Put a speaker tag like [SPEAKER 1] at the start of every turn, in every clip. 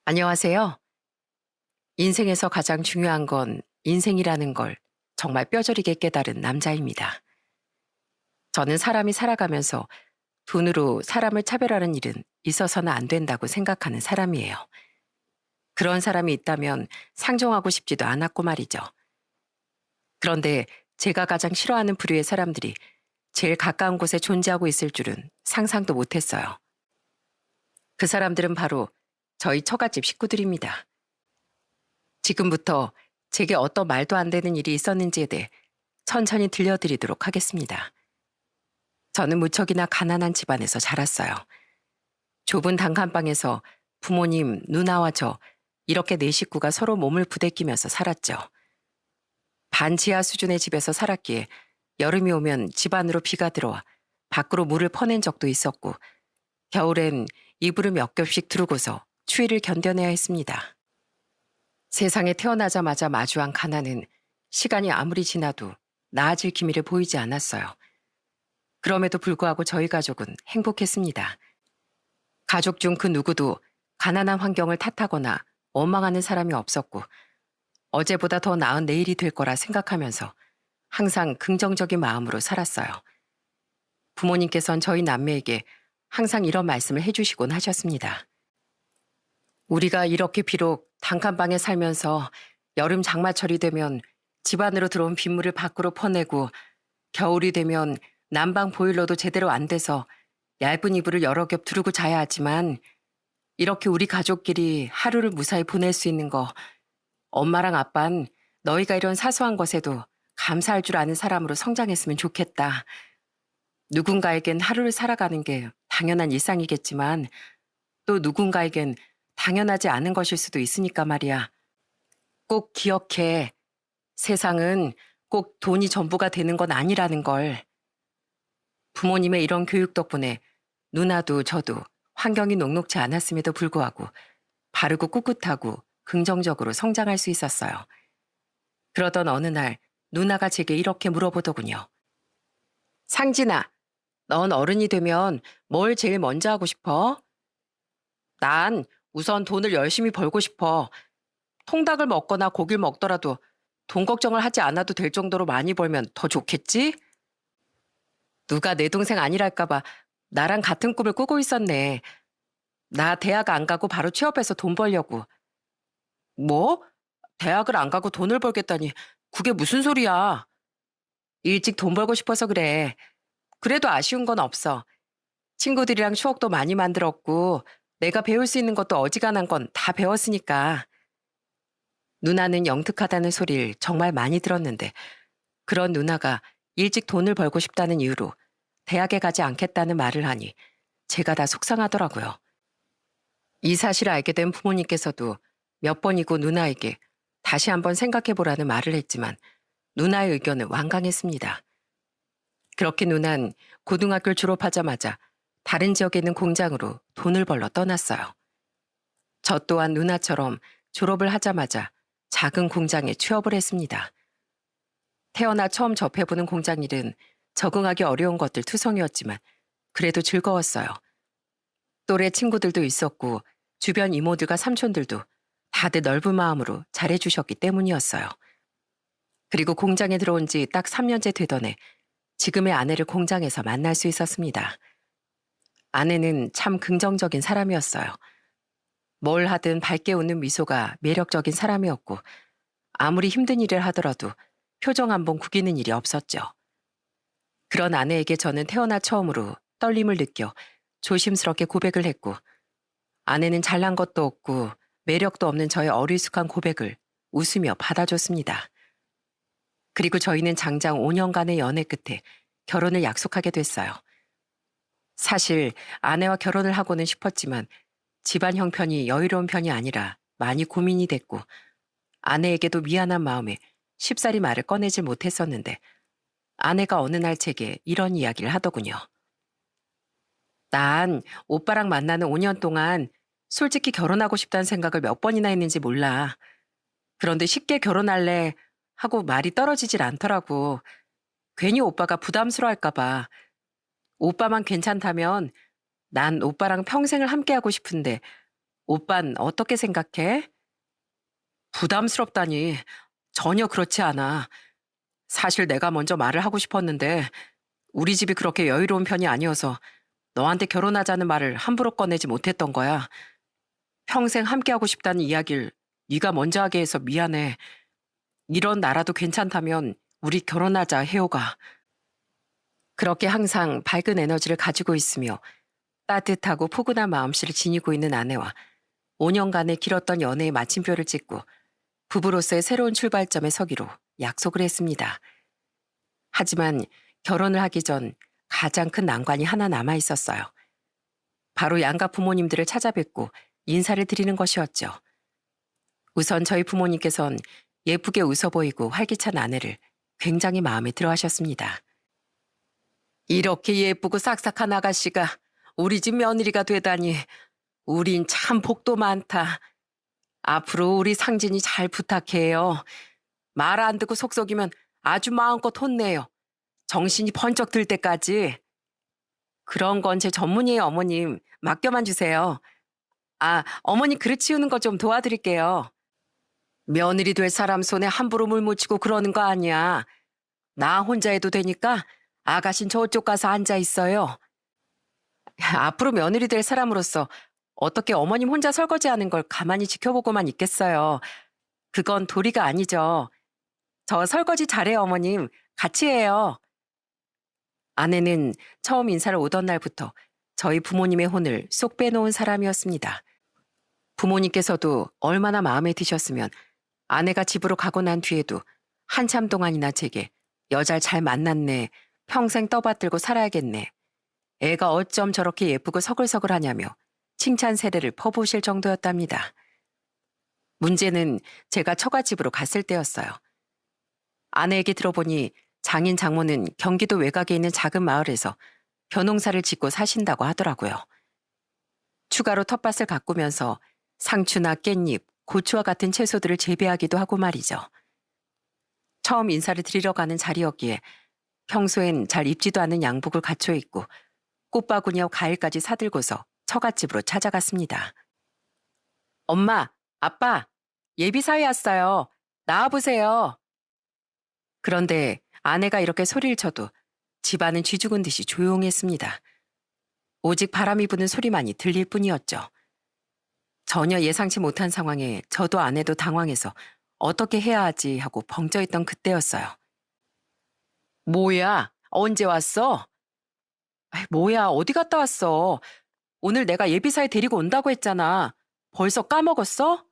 [SPEAKER 1] 안녕하세요. 인생에서 가장 중요한 건 인생이라는 걸 정말 뼈저리게 깨달은 남자입니다. 저는 사람이 살아가면서 돈으로 사람을 차별하는 일은 있어서는 안 된다고 생각하는 사람이에요. 그런 사람이 있다면 상종하고 싶지도 않았고 말이죠. 그런데 제가 가장 싫어하는 부류의 사람들이 제일 가까운 곳에 존재하고 있을 줄은 상상도 못했어요. 그 사람들은 바로 저희 처갓집 식구들입니다. 지금부터 제게 어떤 말도 안 되는 일이 있었는지에 대해 천천히 들려드리도록 하겠습니다. 저는 무척이나 가난한 집안에서 자랐어요. 좁은 단칸방에서 부모님, 누나와 저 이렇게 네 식구가 서로 몸을 부대끼면서 살았죠. 반지하 수준의 집에서 살았기에 여름이 오면 집 안으로 비가 들어와 밖으로 물을 퍼낸 적도 있었고 겨울엔 이불을 몇 겹씩 두르고서 추위를 견뎌내야 했습니다. 세상에 태어나자마자 마주한 가난은 시간이 아무리 지나도 나아질 기미를 보이지 않았어요. 그럼에도 불구하고 저희 가족은 행복했습니다. 가족 중 그 누구도 가난한 환경을 탓하거나 원망하는 사람이 없었고 어제보다 더 나은 내일이 될 거라 생각하면서 항상 긍정적인 마음으로 살았어요. 부모님께선 저희 남매에게 항상 이런 말씀을 해주시곤 하셨습니다. 우리가 이렇게 비록 단칸방에 살면서 여름 장마철이 되면 집 안으로 들어온 빗물을 밖으로 퍼내고 겨울이 되면 난방 보일러도 제대로 안 돼서 얇은 이불을 여러 겹 두르고 자야 하지만 이렇게 우리 가족끼리 하루를 무사히 보낼 수 있는 거 엄마랑 아빤 너희가 이런 사소한 것에도 감사할 줄 아는 사람으로 성장했으면 좋겠다. 누군가에겐 하루를 살아가는 게 당연한 일상이겠지만 또 누군가에겐 당연하지 않은 것일 수도 있으니까 말이야. 꼭 기억해. 세상은 꼭 돈이 전부가 되는 건 아니라는 걸. 부모님의 이런 교육 덕분에 누나도 저도 환경이 녹록지 않았음에도 불구하고 바르고 꿋꿋하고 긍정적으로 성장할 수 있었어요. 그러던 어느 날 누나가 제게 이렇게 물어보더군요. 상진아, 넌 어른이 되면 뭘 제일 먼저 하고 싶어? 난 우선 돈을 열심히 벌고 싶어. 통닭을 먹거나 고기를 먹더라도 돈 걱정을 하지 않아도 될 정도로 많이 벌면 더 좋겠지? 누가 내 동생 아니랄까봐 나랑 같은 꿈을 꾸고 있었네. 나 대학 안 가고 바로 취업해서 돈 벌려고. 뭐? 대학을 안 가고 돈을 벌겠다니 그게 무슨 소리야? 일찍 돈 벌고 싶어서 그래. 그래도 아쉬운 건 없어. 친구들이랑 추억도 많이 만들었고 내가 배울 수 있는 것도 어지간한 건 다 배웠으니까. 누나는 영특하다는 소리를 정말 많이 들었는데 그런 누나가 일찍 돈을 벌고 싶다는 이유로 대학에 가지 않겠다는 말을 하니 제가 다 속상하더라고요. 이 사실을 알게 된 부모님께서도 몇 번이고 누나에게 다시 한번 생각해 보라는 말을 했지만 누나의 의견은 완강했습니다. 그렇게 누난 고등학교를 졸업하자마자 다른 지역에 있는 공장으로 돈을 벌러 떠났어요. 저 또한 누나처럼 졸업을 하자마자 작은 공장에 취업을 했습니다. 태어나 처음 접해보는 공장 일은 적응하기 어려운 것들 투성이었지만 그래도 즐거웠어요. 또래 친구들도 있었고 주변 이모들과 삼촌들도 다들 넓은 마음으로 잘해주셨기 때문이었어요. 그리고 공장에 들어온 지 딱 3년째 되던 해 지금의 아내를 공장에서 만날 수 있었습니다. 아내는 참 긍정적인 사람이었어요. 뭘 하든 밝게 웃는 미소가 매력적인 사람이었고 아무리 힘든 일을 하더라도 표정 한 번 구기는 일이 없었죠. 그런 아내에게 저는 태어나 처음으로 떨림을 느껴 조심스럽게 고백을 했고 아내는 잘난 것도 없고 매력도 없는 저의 어리숙한 고백을 웃으며 받아줬습니다. 그리고 저희는 장장 5년간의 연애 끝에 결혼을 약속하게 됐어요. 사실 아내와 결혼을 하고는 싶었지만 집안 형편이 여유로운 편이 아니라 많이 고민이 됐고 아내에게도 미안한 마음에 쉽사리 말을 꺼내질 못했었는데 아내가 어느 날 제게 이런 이야기를 하더군요. 난 오빠랑 만나는 5년 동안 솔직히 결혼하고 싶다는 생각을 몇 번이나 했는지 몰라. 그런데 쉽게 결혼할래 하고 말이 떨어지질 않더라고. 괜히 오빠가 부담스러워할까 봐. 오빠만 괜찮다면 난 오빠랑 평생을 함께하고 싶은데 오빤 어떻게 생각해? 부담스럽다니. 전혀 그렇지 않아. 사실 내가 먼저 말을 하고 싶었는데 우리 집이 그렇게 여유로운 편이 아니어서 너한테 결혼하자는 말을 함부로 꺼내지 못했던 거야. 평생 함께하고 싶다는 이야기를 네가 먼저 하게 해서 미안해. 이런 나라도 괜찮다면 우리 결혼하자, 혜호가. 그렇게 항상 밝은 에너지를 가지고 있으며 따뜻하고 포근한 마음씨를 지니고 있는 아내와 5년간의 길었던 연애의 마침표를 찍고 부부로서의 새로운 출발점에 서기로 약속을 했습니다. 하지만 결혼을 하기 전 가장 큰 난관이 하나 남아 있었어요. 바로 양가 부모님들을 찾아뵙고 인사를 드리는 것이었죠. 우선 저희 부모님께선 예쁘게 웃어 보이고 활기찬 아내를 굉장히 마음에 들어 하셨습니다. 이렇게 예쁘고 싹싹한 아가씨가 우리 집 며느리가 되다니 우린 참 복도 많다. 앞으로 우리 상진이 잘 부탁해요. 말 안 듣고 속썩이면 아주 마음껏 혼내요. 정신이 번쩍 들 때까지. 그런 건 제 전문이에요, 어머님. 맡겨만 주세요. 아, 어머니 그릇 치우는 거 좀 도와드릴게요. 며느리 될 사람 손에 함부로 물 묻히고 그러는 거 아니야. 나 혼자 해도 되니까 아가씨는 저쪽 가서 앉아 있어요. 앞으로 며느리 될 사람으로서 어떻게 어머님 혼자 설거지하는 걸 가만히 지켜보고만 있겠어요. 그건 도리가 아니죠. 저 설거지 잘해요, 어머님. 같이 해요. 아내는 처음 인사를 오던 날부터 저희 부모님의 혼을 쏙 빼놓은 사람이었습니다. 부모님께서도 얼마나 마음에 드셨으면 아내가 집으로 가고 난 뒤에도 한참 동안이나 제게 여잘 잘 만났네, 평생 떠받들고 살아야겠네, 애가 어쩜 저렇게 예쁘고 서글서글하냐며 칭찬 세례를 퍼부으실 정도였답니다. 문제는 제가 처갓집으로 갔을 때였어요. 아내에게 들어보니 장인 장모는 경기도 외곽에 있는 작은 마을에서 벼농사를 짓고 사신다고 하더라고요. 추가로 텃밭을 가꾸면서 상추나 깻잎, 고추와 같은 채소들을 재배하기도 하고 말이죠. 처음 인사를 드리러 가는 자리였기에 평소엔 잘 입지도 않는 양복을 갖춰 입고 꽃바구니와 과일까지 사들고서 처갓집으로 찾아갔습니다. 엄마, 아빠, 예비사위 왔어요. 나와보세요. 그런데 아내가 이렇게 소리를 쳐도 집안은 쥐 죽은 듯이 조용했습니다. 오직 바람이 부는 소리만이 들릴 뿐이었죠. 전혀 예상치 못한 상황에 저도 아내도 당황해서 어떻게 해야 하지 하고 벙쪄있던 그때였어요. 뭐야? 언제 왔어? 아이, 뭐야? 어디 갔다 왔어? 오늘 내가 예비사에 데리고 온다고 했잖아. 벌써 까먹었어?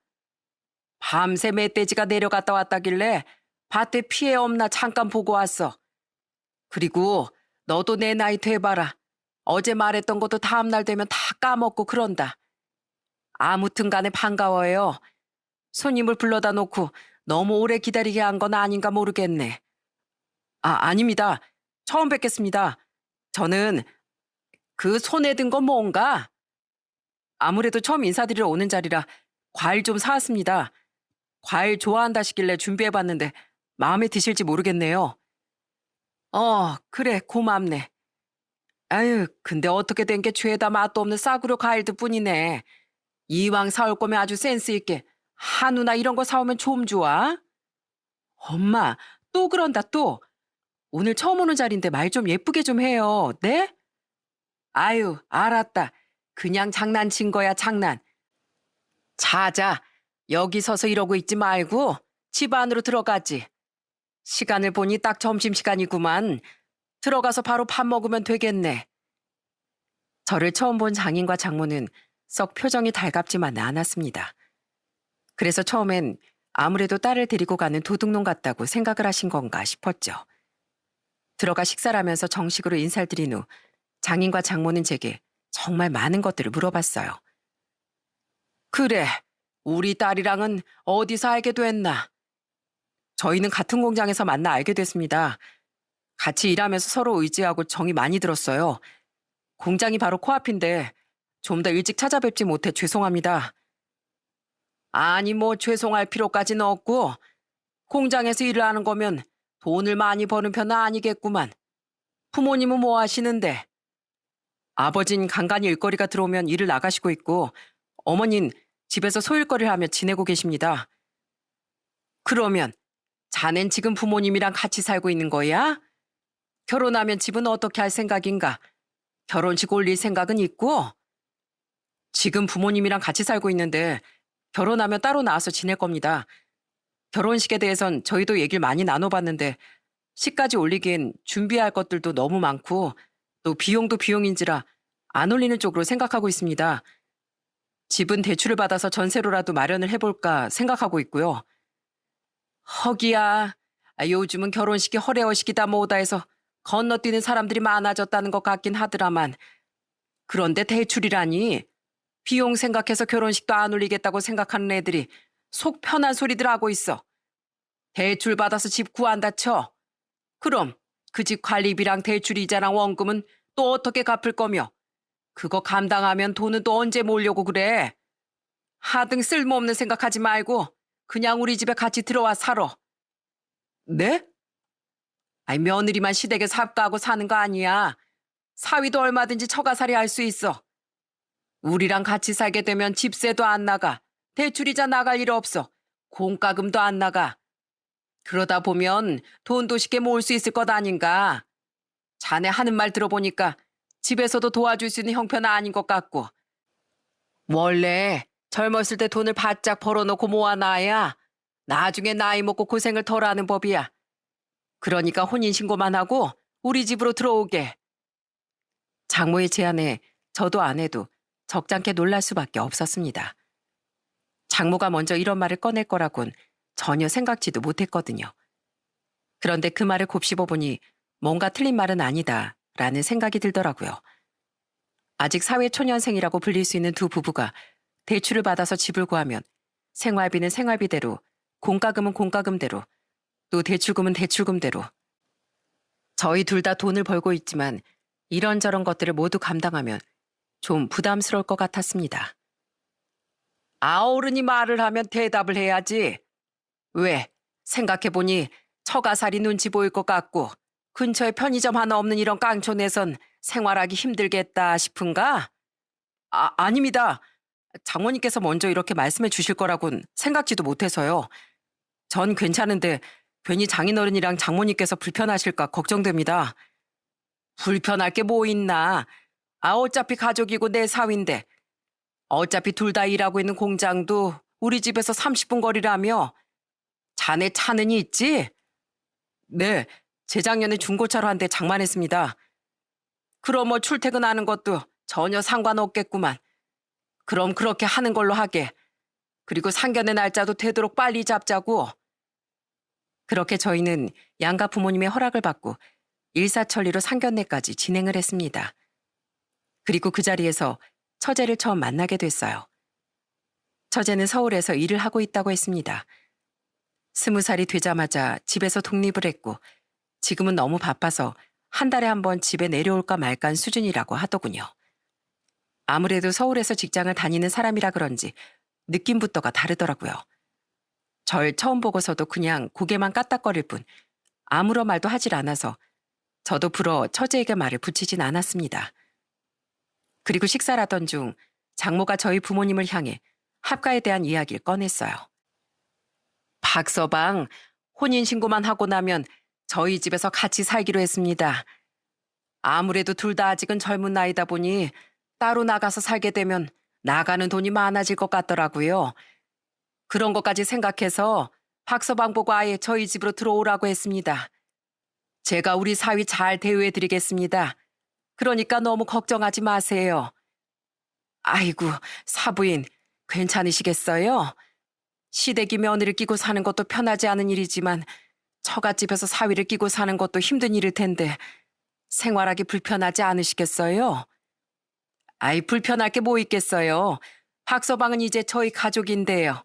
[SPEAKER 1] 밤새 멧돼지가 내려갔다 왔다길래 밭에 피해 없나 잠깐 보고 왔어. 그리고 너도 내 나이 돼봐라. 어제 말했던 것도 다음날 되면 다 까먹고 그런다. 아무튼 간에 반가워요. 손님을 불러다 놓고 너무 오래 기다리게 한 건 아닌가 모르겠네. 아닙니다. 처음 뵙겠습니다. 저는 그 손에 든 건 뭔가? 아무래도 처음 인사드리러 오는 자리라 과일 좀 사왔습니다. 과일 좋아한다시길래 준비해봤는데 마음에 드실지 모르겠네요. 그래, 고맙네. 아유, 근데 어떻게 된 게 죄다 맛도 없는 싸구려 과일들 뿐이네. 이왕 사올 거면 아주 센스 있게 한우나 이런 거 사오면 좀 좋아. 엄마, 또 그런다 또. 오늘 처음 오는 자리인데 말 좀 예쁘게 좀 해요. 네? 아유, 알았다. 그냥 장난친 거야, 장난. 자자, 여기 서서 이러고 있지 말고 집 안으로 들어가지. 시간을 보니 딱 점심시간이구만. 들어가서 바로 밥 먹으면 되겠네. 저를 처음 본 장인과 장모는 썩 표정이 달갑지만 않았습니다. 그래서 처음엔 아무래도 딸을 데리고 가는 도둑놈 같다고 생각을 하신 건가 싶었죠. 들어가 식사를 하면서 정식으로 인사를 드린 후 장인과 장모는 제게 정말 많은 것들을 물어봤어요. 그래, 우리 딸이랑은 어디서 알게 됐나? 저희는 같은 공장에서 만나 알게 됐습니다. 같이 일하면서 서로 의지하고 정이 많이 들었어요. 공장이 바로 코앞인데 좀 더 일찍 찾아뵙지 못해 죄송합니다. 아니 뭐 죄송할 필요까지는 없고 공장에서 일을 하는 거면 돈을 많이 버는 편은 아니겠구만. 부모님은 뭐 하시는데? 아버진 간간히 일거리가 들어오면 일을 나가시고 있고 어머닌 집에서 소일거리를 하며 지내고 계십니다. 그러면 자넨 지금 부모님이랑 같이 살고 있는 거야? 결혼하면 집은 어떻게 할 생각인가? 결혼식 올릴 생각은 있고? 지금 부모님이랑 같이 살고 있는데 결혼하면 따로 나와서 지낼 겁니다. 결혼식에 대해선 저희도 얘기를 많이 나눠봤는데 식까지 올리기엔 준비할 것들도 너무 많고 또 비용도 비용인지라 안 올리는 쪽으로 생각하고 있습니다. 집은 대출을 받아서 전세로라도 마련을 해볼까 생각하고 있고요. 허기야, 요즘은 결혼식이 허례허식이다 뭐다 해서 건너뛰는 사람들이 많아졌다는 것 같긴 하더라만 그런데 대출이라니 비용 생각해서 결혼식도 안 올리겠다고 생각하는 애들이 속 편한 소리들 하고 있어. 대출 받아서 집 구한다 쳐. 그럼 그 집 관리비랑 대출 이자랑 원금은 또 어떻게 갚을 거며 그거 감당하면 돈은 또 언제 모으려고 그래? 하등 쓸모없는 생각하지 말고 그냥 우리 집에 같이 들어와 살아. 네? 아니 며느리만 시댁에 삽가하고 사는 거 아니야. 사위도 얼마든지 처가살이 할 수 있어. 우리랑 같이 살게 되면 집세도 안 나가. 대출이자 나갈 일 없어. 공과금도 안 나가. 그러다 보면 돈도 쉽게 모을 수 있을 것 아닌가. 자네 하는 말 들어보니까 집에서도 도와줄 수 있는 형편은 아닌 것 같고. 원래 젊었을 때 돈을 바짝 벌어놓고 모아놔야 나중에 나이 먹고 고생을 덜 하는 법이야. 그러니까 혼인신고만 하고 우리 집으로 들어오게. 장모의 제안에 저도 아내도 적잖게 놀랄 수밖에 없었습니다. 장모가 먼저 이런 말을 꺼낼 거라곤 전혀 생각지도 못했거든요. 그런데 그 말을 곱씹어보니 뭔가 틀린 말은 아니다라는 생각이 들더라고요. 아직 사회초년생이라고 불릴 수 있는 두 부부가 대출을 받아서 집을 구하면 생활비는 생활비대로, 공과금은 공과금대로, 또 대출금은 대출금대로. 저희 둘 다 돈을 벌고 있지만 이런저런 것들을 모두 감당하면 좀 부담스러울 것 같았습니다. 어른이 말을 하면 대답을 해야지. 왜? 생각해보니 처가살이 눈치 보일 것 같고 근처에 편의점 하나 없는 이런 깡촌에선 생활하기 힘들겠다 싶은가? 아닙니다. 장모님께서 먼저 이렇게 말씀해 주실 거라곤 생각지도 못해서요. 전 괜찮은데 괜히 장인어른이랑 장모님께서 불편하실까 걱정됩니다. 불편할 게 뭐 있나? 어차피 가족이고 내 사위인데 어차피 둘 다 일하고 있는 공장도 우리 집에서 30분 거리라며. 자네 차는 있지? 네, 재작년에 중고차로 한 대 장만했습니다. 그럼 뭐 출퇴근하는 것도 전혀 상관없겠구만. 그럼 그렇게 하는 걸로 하게. 그리고 상견례 날짜도 되도록 빨리 잡자고. 그렇게 저희는 양가 부모님의 허락을 받고 일사천리로 상견례까지 진행을 했습니다. 그리고 그 자리에서 처제를 처음 만나게 됐어요. 처제는 서울에서 일을 하고 있다고 했습니다. 20살이 되자마자 집에서 독립을 했고 지금은 너무 바빠서 한 달에 한 번 집에 내려올까 말까한 수준이라고 하더군요. 아무래도 서울에서 직장을 다니는 사람이라 그런지 느낌부터가 다르더라고요. 절 처음 보고서도 그냥 고개만 까딱거릴 뿐 아무런 말도 하질 않아서 저도 불어 처제에게 말을 붙이진 않았습니다. 그리고 식사를 하던 중 장모가 저희 부모님을 향해 합가에 대한 이야기를 꺼냈어요. 박서방, 혼인신고만 하고 나면 저희 집에서 같이 살기로 했습니다. 아무래도 둘 다 아직은 젊은 나이다 보니 따로 나가서 살게 되면 나가는 돈이 많아질 것 같더라고요. 그런 것까지 생각해서 박서방 보고 아예 저희 집으로 들어오라고 했습니다. 제가 우리 사위 잘 대우해드리겠습니다. 그러니까 너무 걱정하지 마세요. 아이고, 사부인, 괜찮으시겠어요? 시댁이 며느리를 끼고 사는 것도 편하지 않은 일이지만 처갓집에서 사위를 끼고 사는 것도 힘든 일일 텐데 생활하기 불편하지 않으시겠어요? 아이, 불편할 게 뭐 있겠어요. 박서방은 이제 저희 가족인데요.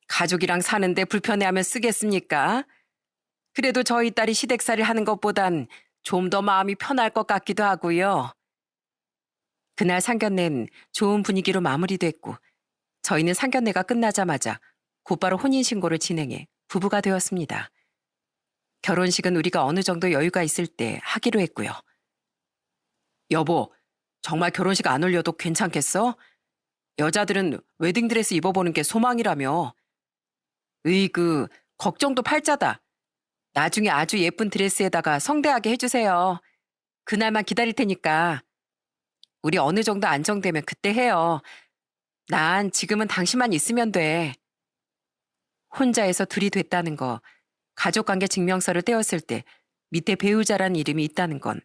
[SPEAKER 1] 가족이랑 사는데 불편해하면 쓰겠습니까? 그래도 저희 딸이 시댁살이를 하는 것보단 좀 더 마음이 편할 것 같기도 하고요. 그날 상견례는 좋은 분위기로 마무리됐고 저희는 상견례가 끝나자마자 곧바로 혼인신고를 진행해 부부가 되었습니다. 결혼식은 우리가 어느 정도 여유가 있을 때 하기로 했고요. 여보, 정말 결혼식 안 올려도 괜찮겠어? 여자들은 웨딩드레스 입어보는 게 소망이라며. 으이그, 걱정도 팔자다. 나중에 아주 예쁜 드레스에다가 성대하게 해주세요. 그날만 기다릴 테니까. 우리 어느 정도 안정되면 그때 해요. 난 지금은 당신만 있으면 돼. 혼자에서 둘이 됐다는 거, 가족관계 증명서를 떼었을 때 밑에 배우자란 이름이 있다는 건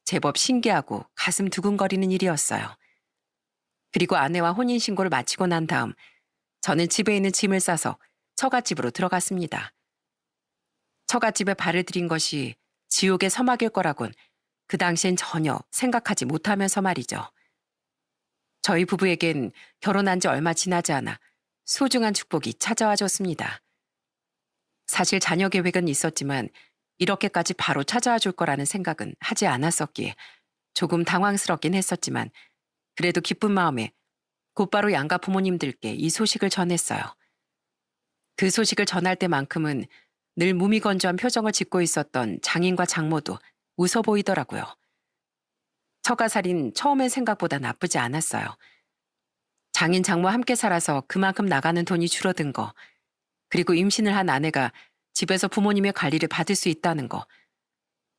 [SPEAKER 1] 제법 신기하고 가슴 두근거리는 일이었어요. 그리고 아내와 혼인신고를 마치고 난 다음 저는 집에 있는 짐을 싸서 처갓집으로 들어갔습니다. 처갓집에 발을 들인 것이 지옥의 서막일 거라곤 그 당시엔 전혀 생각하지 못하면서 말이죠. 저희 부부에겐 결혼한 지 얼마 지나지 않아 소중한 축복이 찾아와 줬습니다. 사실 자녀 계획은 있었지만 이렇게까지 바로 찾아와 줄 거라는 생각은 하지 않았었기에 조금 당황스럽긴 했었지만 그래도 기쁜 마음에 곧바로 양가 부모님들께 이 소식을 전했어요. 그 소식을 전할 때만큼은 늘 무미건조한 표정을 짓고 있었던 장인과 장모도 웃어 보이더라고요. 처가살인 처음엔 생각보다 나쁘지 않았어요. 장인 장모 함께 살아서 그만큼 나가는 돈이 줄어든 거, 그리고 임신을 한 아내가 집에서 부모님의 관리를 받을 수 있다는 거,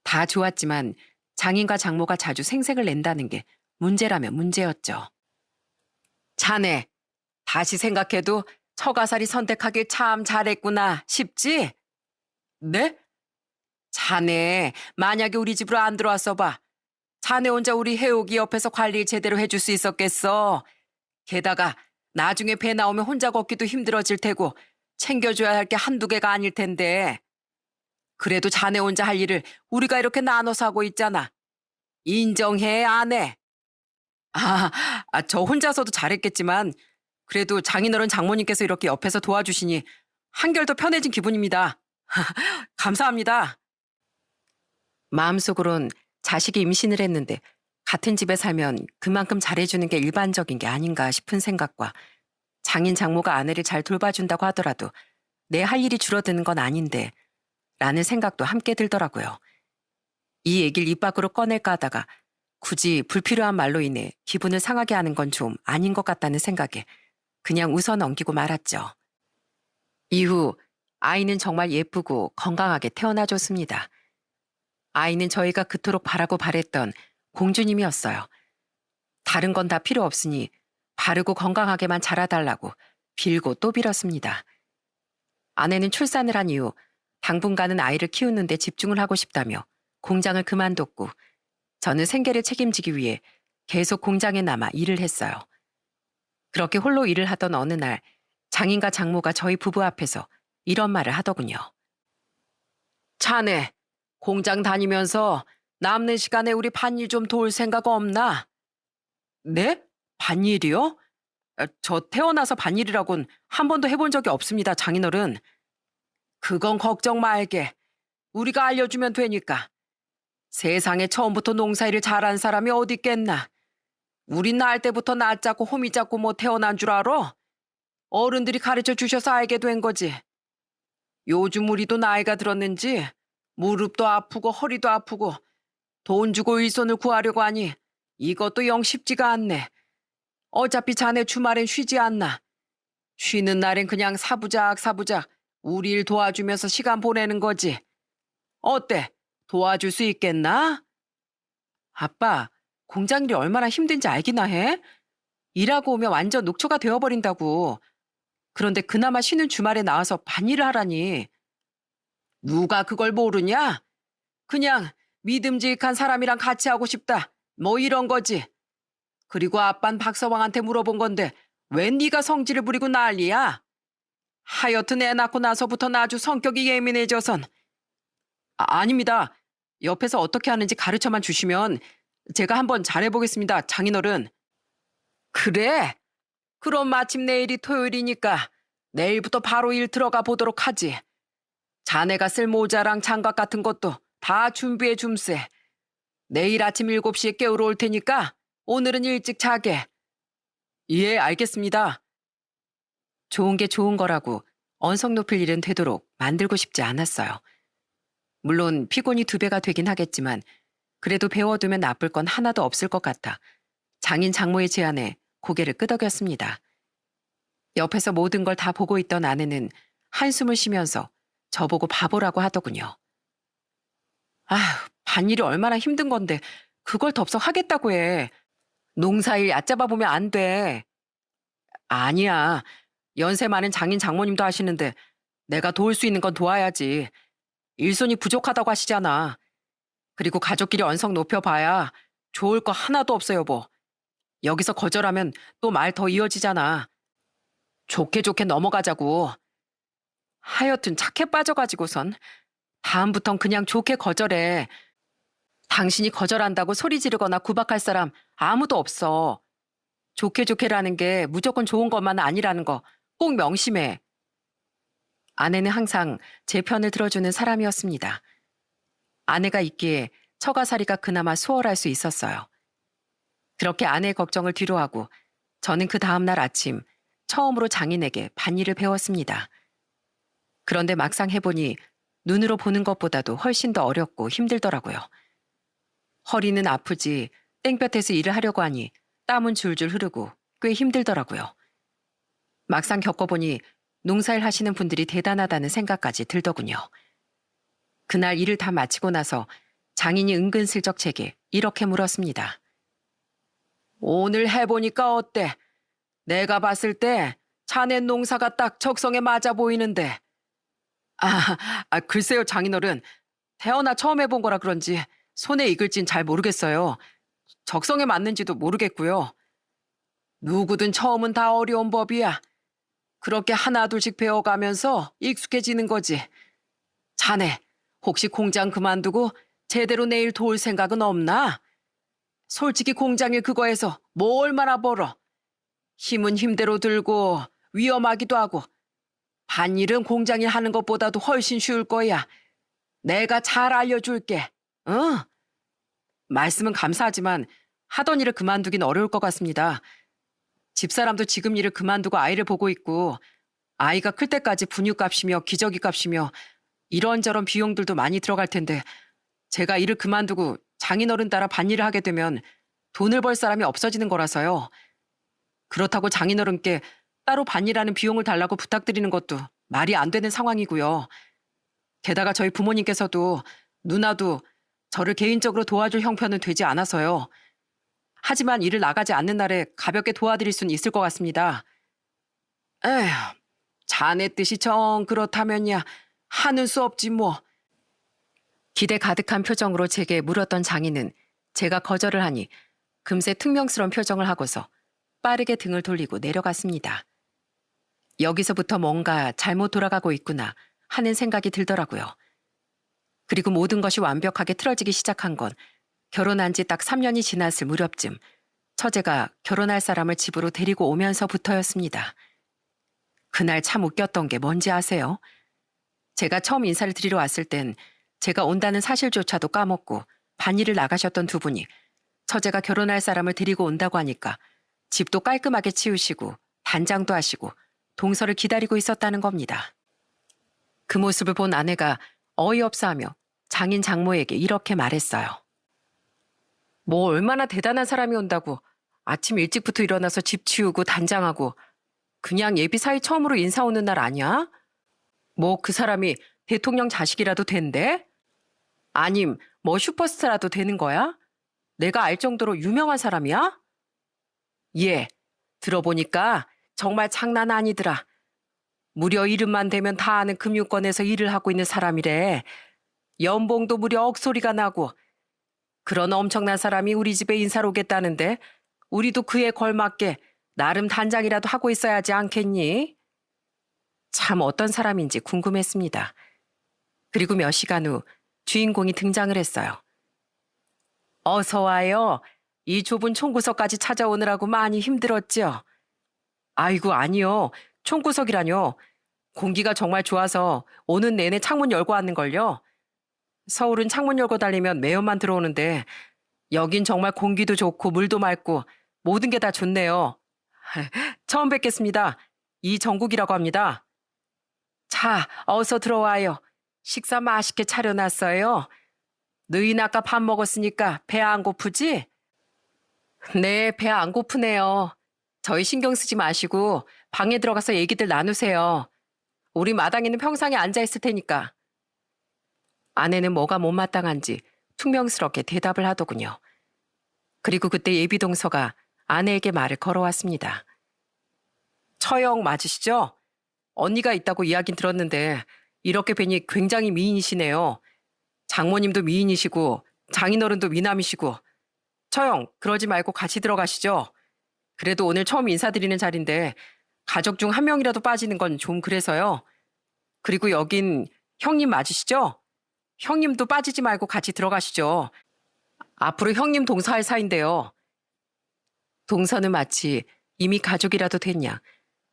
[SPEAKER 1] 다 좋았지만 장인과 장모가 자주 생색을 낸다는 게 문제라면 문제였죠. 자네, 다시 생각해도 처가살이 선택하길 참 잘했구나 싶지? 네? 자네, 만약에 우리 집으로 안 들어왔어 봐. 자네 혼자 우리 해옥이 옆에서 관리 제대로 해줄 수 있었겠어. 게다가 나중에 배 나오면 혼자 걷기도 힘들어질 테고 챙겨줘야 할 게 한두 개가 아닐 텐데. 그래도 자네 혼자 할 일을 우리가 이렇게 나눠서 하고 있잖아. 인정해, 안 해? 저 혼자서도 잘했겠지만 그래도 장인어른 장모님께서 이렇게 옆에서 도와주시니 한결 더 편해진 기분입니다. 감사합니다. 마음속으론 자식이 임신을 했는데 같은 집에 살면 그만큼 잘해주는 게 일반적인 게 아닌가 싶은 생각과 장인 장모가 아내를 잘 돌봐준다고 하더라도 내 할 일이 줄어드는 건 아닌데 라는 생각도 함께 들더라고요. 이 얘기를 입 밖으로 꺼낼까 하다가 굳이 불필요한 말로 인해 기분을 상하게 하는 건 좀 아닌 것 같다는 생각에 그냥 웃어 넘기고 말았죠. 이후 아이는 정말 예쁘고 건강하게 태어나줬습니다. 아이는 저희가 그토록 바라고 바랬던 공주님이었어요. 다른 건 다 필요 없으니 바르고 건강하게만 자라달라고 빌고 또 빌었습니다. 아내는 출산을 한 이후 당분간은 아이를 키우는 데 집중을 하고 싶다며 공장을 그만뒀고 저는 생계를 책임지기 위해 계속 공장에 남아 일을 했어요. 그렇게 홀로 일을 하던 어느 날 장인과 장모가 저희 부부 앞에서 이런 말을 하더군요. 자네, 공장 다니면서 남는 시간에 우리 밭일 좀 도울 생각 없나? 네? 밭일이요? 저 태어나서 밭일이라곤 한 번도 해본 적이 없습니다, 장인어른. 그건 걱정 말게. 우리가 알려주면 되니까. 세상에 처음부터 농사일을 잘한 사람이 어디 있겠나. 우린 날 때부터 날 잡고 호미 잡고 뭐 태어난 줄 알아? 어른들이 가르쳐 주셔서 알게 된 거지. 요즘 우리도 나이가 들었는지 무릎도 아프고 허리도 아프고 돈 주고 일손을 구하려고 하니 이것도 영 쉽지가 않네. 어차피 자네 주말엔 쉬지 않나. 쉬는 날엔 그냥 사부작 사부작 우리 일 도와주면서 시간 보내는 거지. 어때? 도와줄 수 있겠나? 아빠, 공장 일이 얼마나 힘든지 알기나 해? 일하고 오면 완전 녹초가 되어버린다고. 그런데 그나마 쉬는 주말에 나와서 밭일을 하라니. 누가 그걸 모르냐? 그냥 믿음직한 사람이랑 같이 하고 싶다. 뭐 이런 거지. 그리고 아빤 박서방한테 물어본 건데 왜 네가 성질을 부리고 난리야? 하여튼 애 낳고 나서부터 아주 성격이 예민해져선. 아닙니다. 옆에서 어떻게 하는지 가르쳐만 주시면 제가 한번 잘해보겠습니다, 장인어른. 그래? 그럼 마침 내일이 토요일이니까 내일부터 바로 일 들어가 보도록 하지. 자네가 쓸 모자랑 장갑 같은 것도 다 준비해 줌세. 내일 아침 7시에 깨우러 올 테니까 오늘은 일찍 자게. 예, 알겠습니다. 좋은 게 좋은 거라고 언성 높일 일은 되도록 만들고 싶지 않았어요. 물론 피곤이 2배가 되긴 하겠지만 그래도 배워두면 나쁠 건 하나도 없을 것 같아 장인 장모의 제안에 고개를 끄덕였습니다. 옆에서 모든 걸 다 보고 있던 아내는 한숨을 쉬면서 저보고 바보라고 하더군요. 아휴, 밭일이 얼마나 힘든 건데 그걸 덥석 하겠다고 해. 농사일 얕잡아 보면 안 돼. 아니야. 연세 많은 장인 장모님도 하시는데 내가 도울 수 있는 건 도와야지. 일손이 부족하다고 하시잖아. 그리고 가족끼리 언성 높여봐야 좋을 거 하나도 없어 여보. 여기서 거절하면 또 말 더 이어지잖아. 좋게 좋게 넘어가자고. 하여튼 착해 빠져가지고선 다음부턴 그냥 좋게 거절해. 당신이 거절한다고 소리 지르거나 구박할 사람 아무도 없어. 좋게 좋게라는 게 무조건 좋은 것만 아니라는 거 꼭 명심해. 아내는 항상 제 편을 들어주는 사람이었습니다. 아내가 있기에 처가살이가 그나마 수월할 수 있었어요. 그렇게 아내의 걱정을 뒤로하고 저는 그 다음날 아침 처음으로 장인에게 밭일을 배웠습니다. 그런데 막상 해보니 눈으로 보는 것보다도 훨씬 더 어렵고 힘들더라고요. 허리는 아프지 땡볕에서 일을 하려고 하니 땀은 줄줄 흐르고 꽤 힘들더라고요. 막상 겪어보니 농사일 하시는 분들이 대단하다는 생각까지 들더군요. 그날 일을 다 마치고 나서 장인이 은근슬쩍 제게 이렇게 물었습니다. 오늘 해보니까 어때? 내가 봤을 때 자네 농사가 딱 적성에 맞아 보이는데. 글쎄요 장인어른. 태어나 처음 해본 거라 그런지 손에 익을진 잘 모르겠어요. 적성에 맞는지도 모르겠고요. 누구든 처음은 다 어려운 법이야. 그렇게 하나둘씩 배워가면서 익숙해지는 거지. 자네, 혹시 공장 그만두고 제대로 내일 도울 생각은 없나? 솔직히 공장일 그거에서 뭐 얼마나 벌어? 힘은 힘대로 들고 위험하기도 하고 밭일은 공장일 하는 것보다도 훨씬 쉬울 거야. 내가 잘 알려줄게. 응? 말씀은 감사하지만 하던 일을 그만두긴 어려울 것 같습니다. 집사람도 지금 일을 그만두고 아이를 보고 있고 아이가 클 때까지 분유값이며 기저귀값이며 이런저런 비용들도 많이 들어갈 텐데 제가 일을 그만두고 장인어른 따라 밭일을 하게 되면 돈을 벌 사람이 없어지는 거라서요. 그렇다고 장인어른께 따로 밭일하는 비용을 달라고 부탁드리는 것도 말이 안 되는 상황이고요. 게다가 저희 부모님께서도 누나도 저를 개인적으로 도와줄 형편은 되지 않아서요. 하지만 일을 나가지 않는 날에 가볍게 도와드릴 수는 있을 것 같습니다. 에휴, 자네 뜻이 정 그렇다면야 하는 수 없지 뭐. 기대 가득한 표정으로 제게 물었던 장인은 제가 거절을 하니 금세 퉁명스러운 표정을 하고서 빠르게 등을 돌리고 내려갔습니다. 여기서부터 뭔가 잘못 돌아가고 있구나 하는 생각이 들더라고요. 그리고 모든 것이 완벽하게 틀어지기 시작한 건 결혼한 지 딱 3년이 지났을 무렵쯤 처제가 결혼할 사람을 집으로 데리고 오면서부터였습니다. 그날 참 웃겼던 게 뭔지 아세요? 제가 처음 인사를 드리러 왔을 땐 제가 온다는 사실조차도 까먹고 밭일을 나가셨던 두 분이 처제가 결혼할 사람을 데리고 온다고 하니까 집도 깔끔하게 치우시고 단장도 하시고 동서를 기다리고 있었다는 겁니다. 그 모습을 본 아내가 어이없어하며 장인 장모에게 이렇게 말했어요. 뭐 얼마나 대단한 사람이 온다고 아침 일찍부터 일어나서 집 치우고 단장하고 그냥 예비 사위 처음으로 인사 오는 날 아니야? 뭐 그 사람이 대통령 자식이라도 된대? 아님 뭐 슈퍼스타라도 되는 거야? 내가 알 정도로 유명한 사람이야? 예, 들어보니까 정말 장난 아니더라. 무려 이름만 대면 다 아는 금융권에서 일을 하고 있는 사람이래. 연봉도 무려 억소리가 나고 그런 엄청난 사람이 우리 집에 인사로 오겠다는데 우리도 그에 걸맞게 나름 단장이라도 하고 있어야지 않겠니? 참 어떤 사람인지 궁금했습니다. 그리고 몇 시간 후 주인공이 등장을 했어요. 어서 와요. 이 좁은 총구석까지 찾아오느라고 많이 힘들었죠? 아이고 아니요. 총구석이라뇨. 공기가 정말 좋아서 오는 내내 창문 열고 왔는걸요. 서울은 창문 열고 달리면 매연만 들어오는데 여긴 정말 공기도 좋고 물도 맑고 모든 게 다 좋네요. 처음 뵙겠습니다. 이정국이라고 합니다. 자, 어서 들어와요. 식사 맛있게 차려놨어요. 너희는 아까 밥 먹었으니까 배 안 고프지? 네, 배 안 고프네요. 저희 신경 쓰지 마시고 방에 들어가서 얘기들 나누세요. 우리 마당에는 평상에 앉아 있을 테니까. 아내는 뭐가 못마땅한지 퉁명스럽게 대답을 하더군요. 그리고 그때 예비동서가 아내에게 말을 걸어왔습니다. 처형 맞으시죠? 언니가 있다고 이야긴 들었는데 이렇게 뵈니 굉장히 미인이시네요. 장모님도 미인이시고 장인어른도 미남이시고. 처형, 그러지 말고 같이 들어가시죠. 그래도 오늘 처음 인사드리는 자리인데 가족 중 한 명이라도 빠지는 건 좀 그래서요. 그리고 여긴 형님 맞으시죠? 형님도 빠지지 말고 같이 들어가시죠. 앞으로 형님 동서할 사이인데요. 동서는 마치 이미 가족이라도 됐냐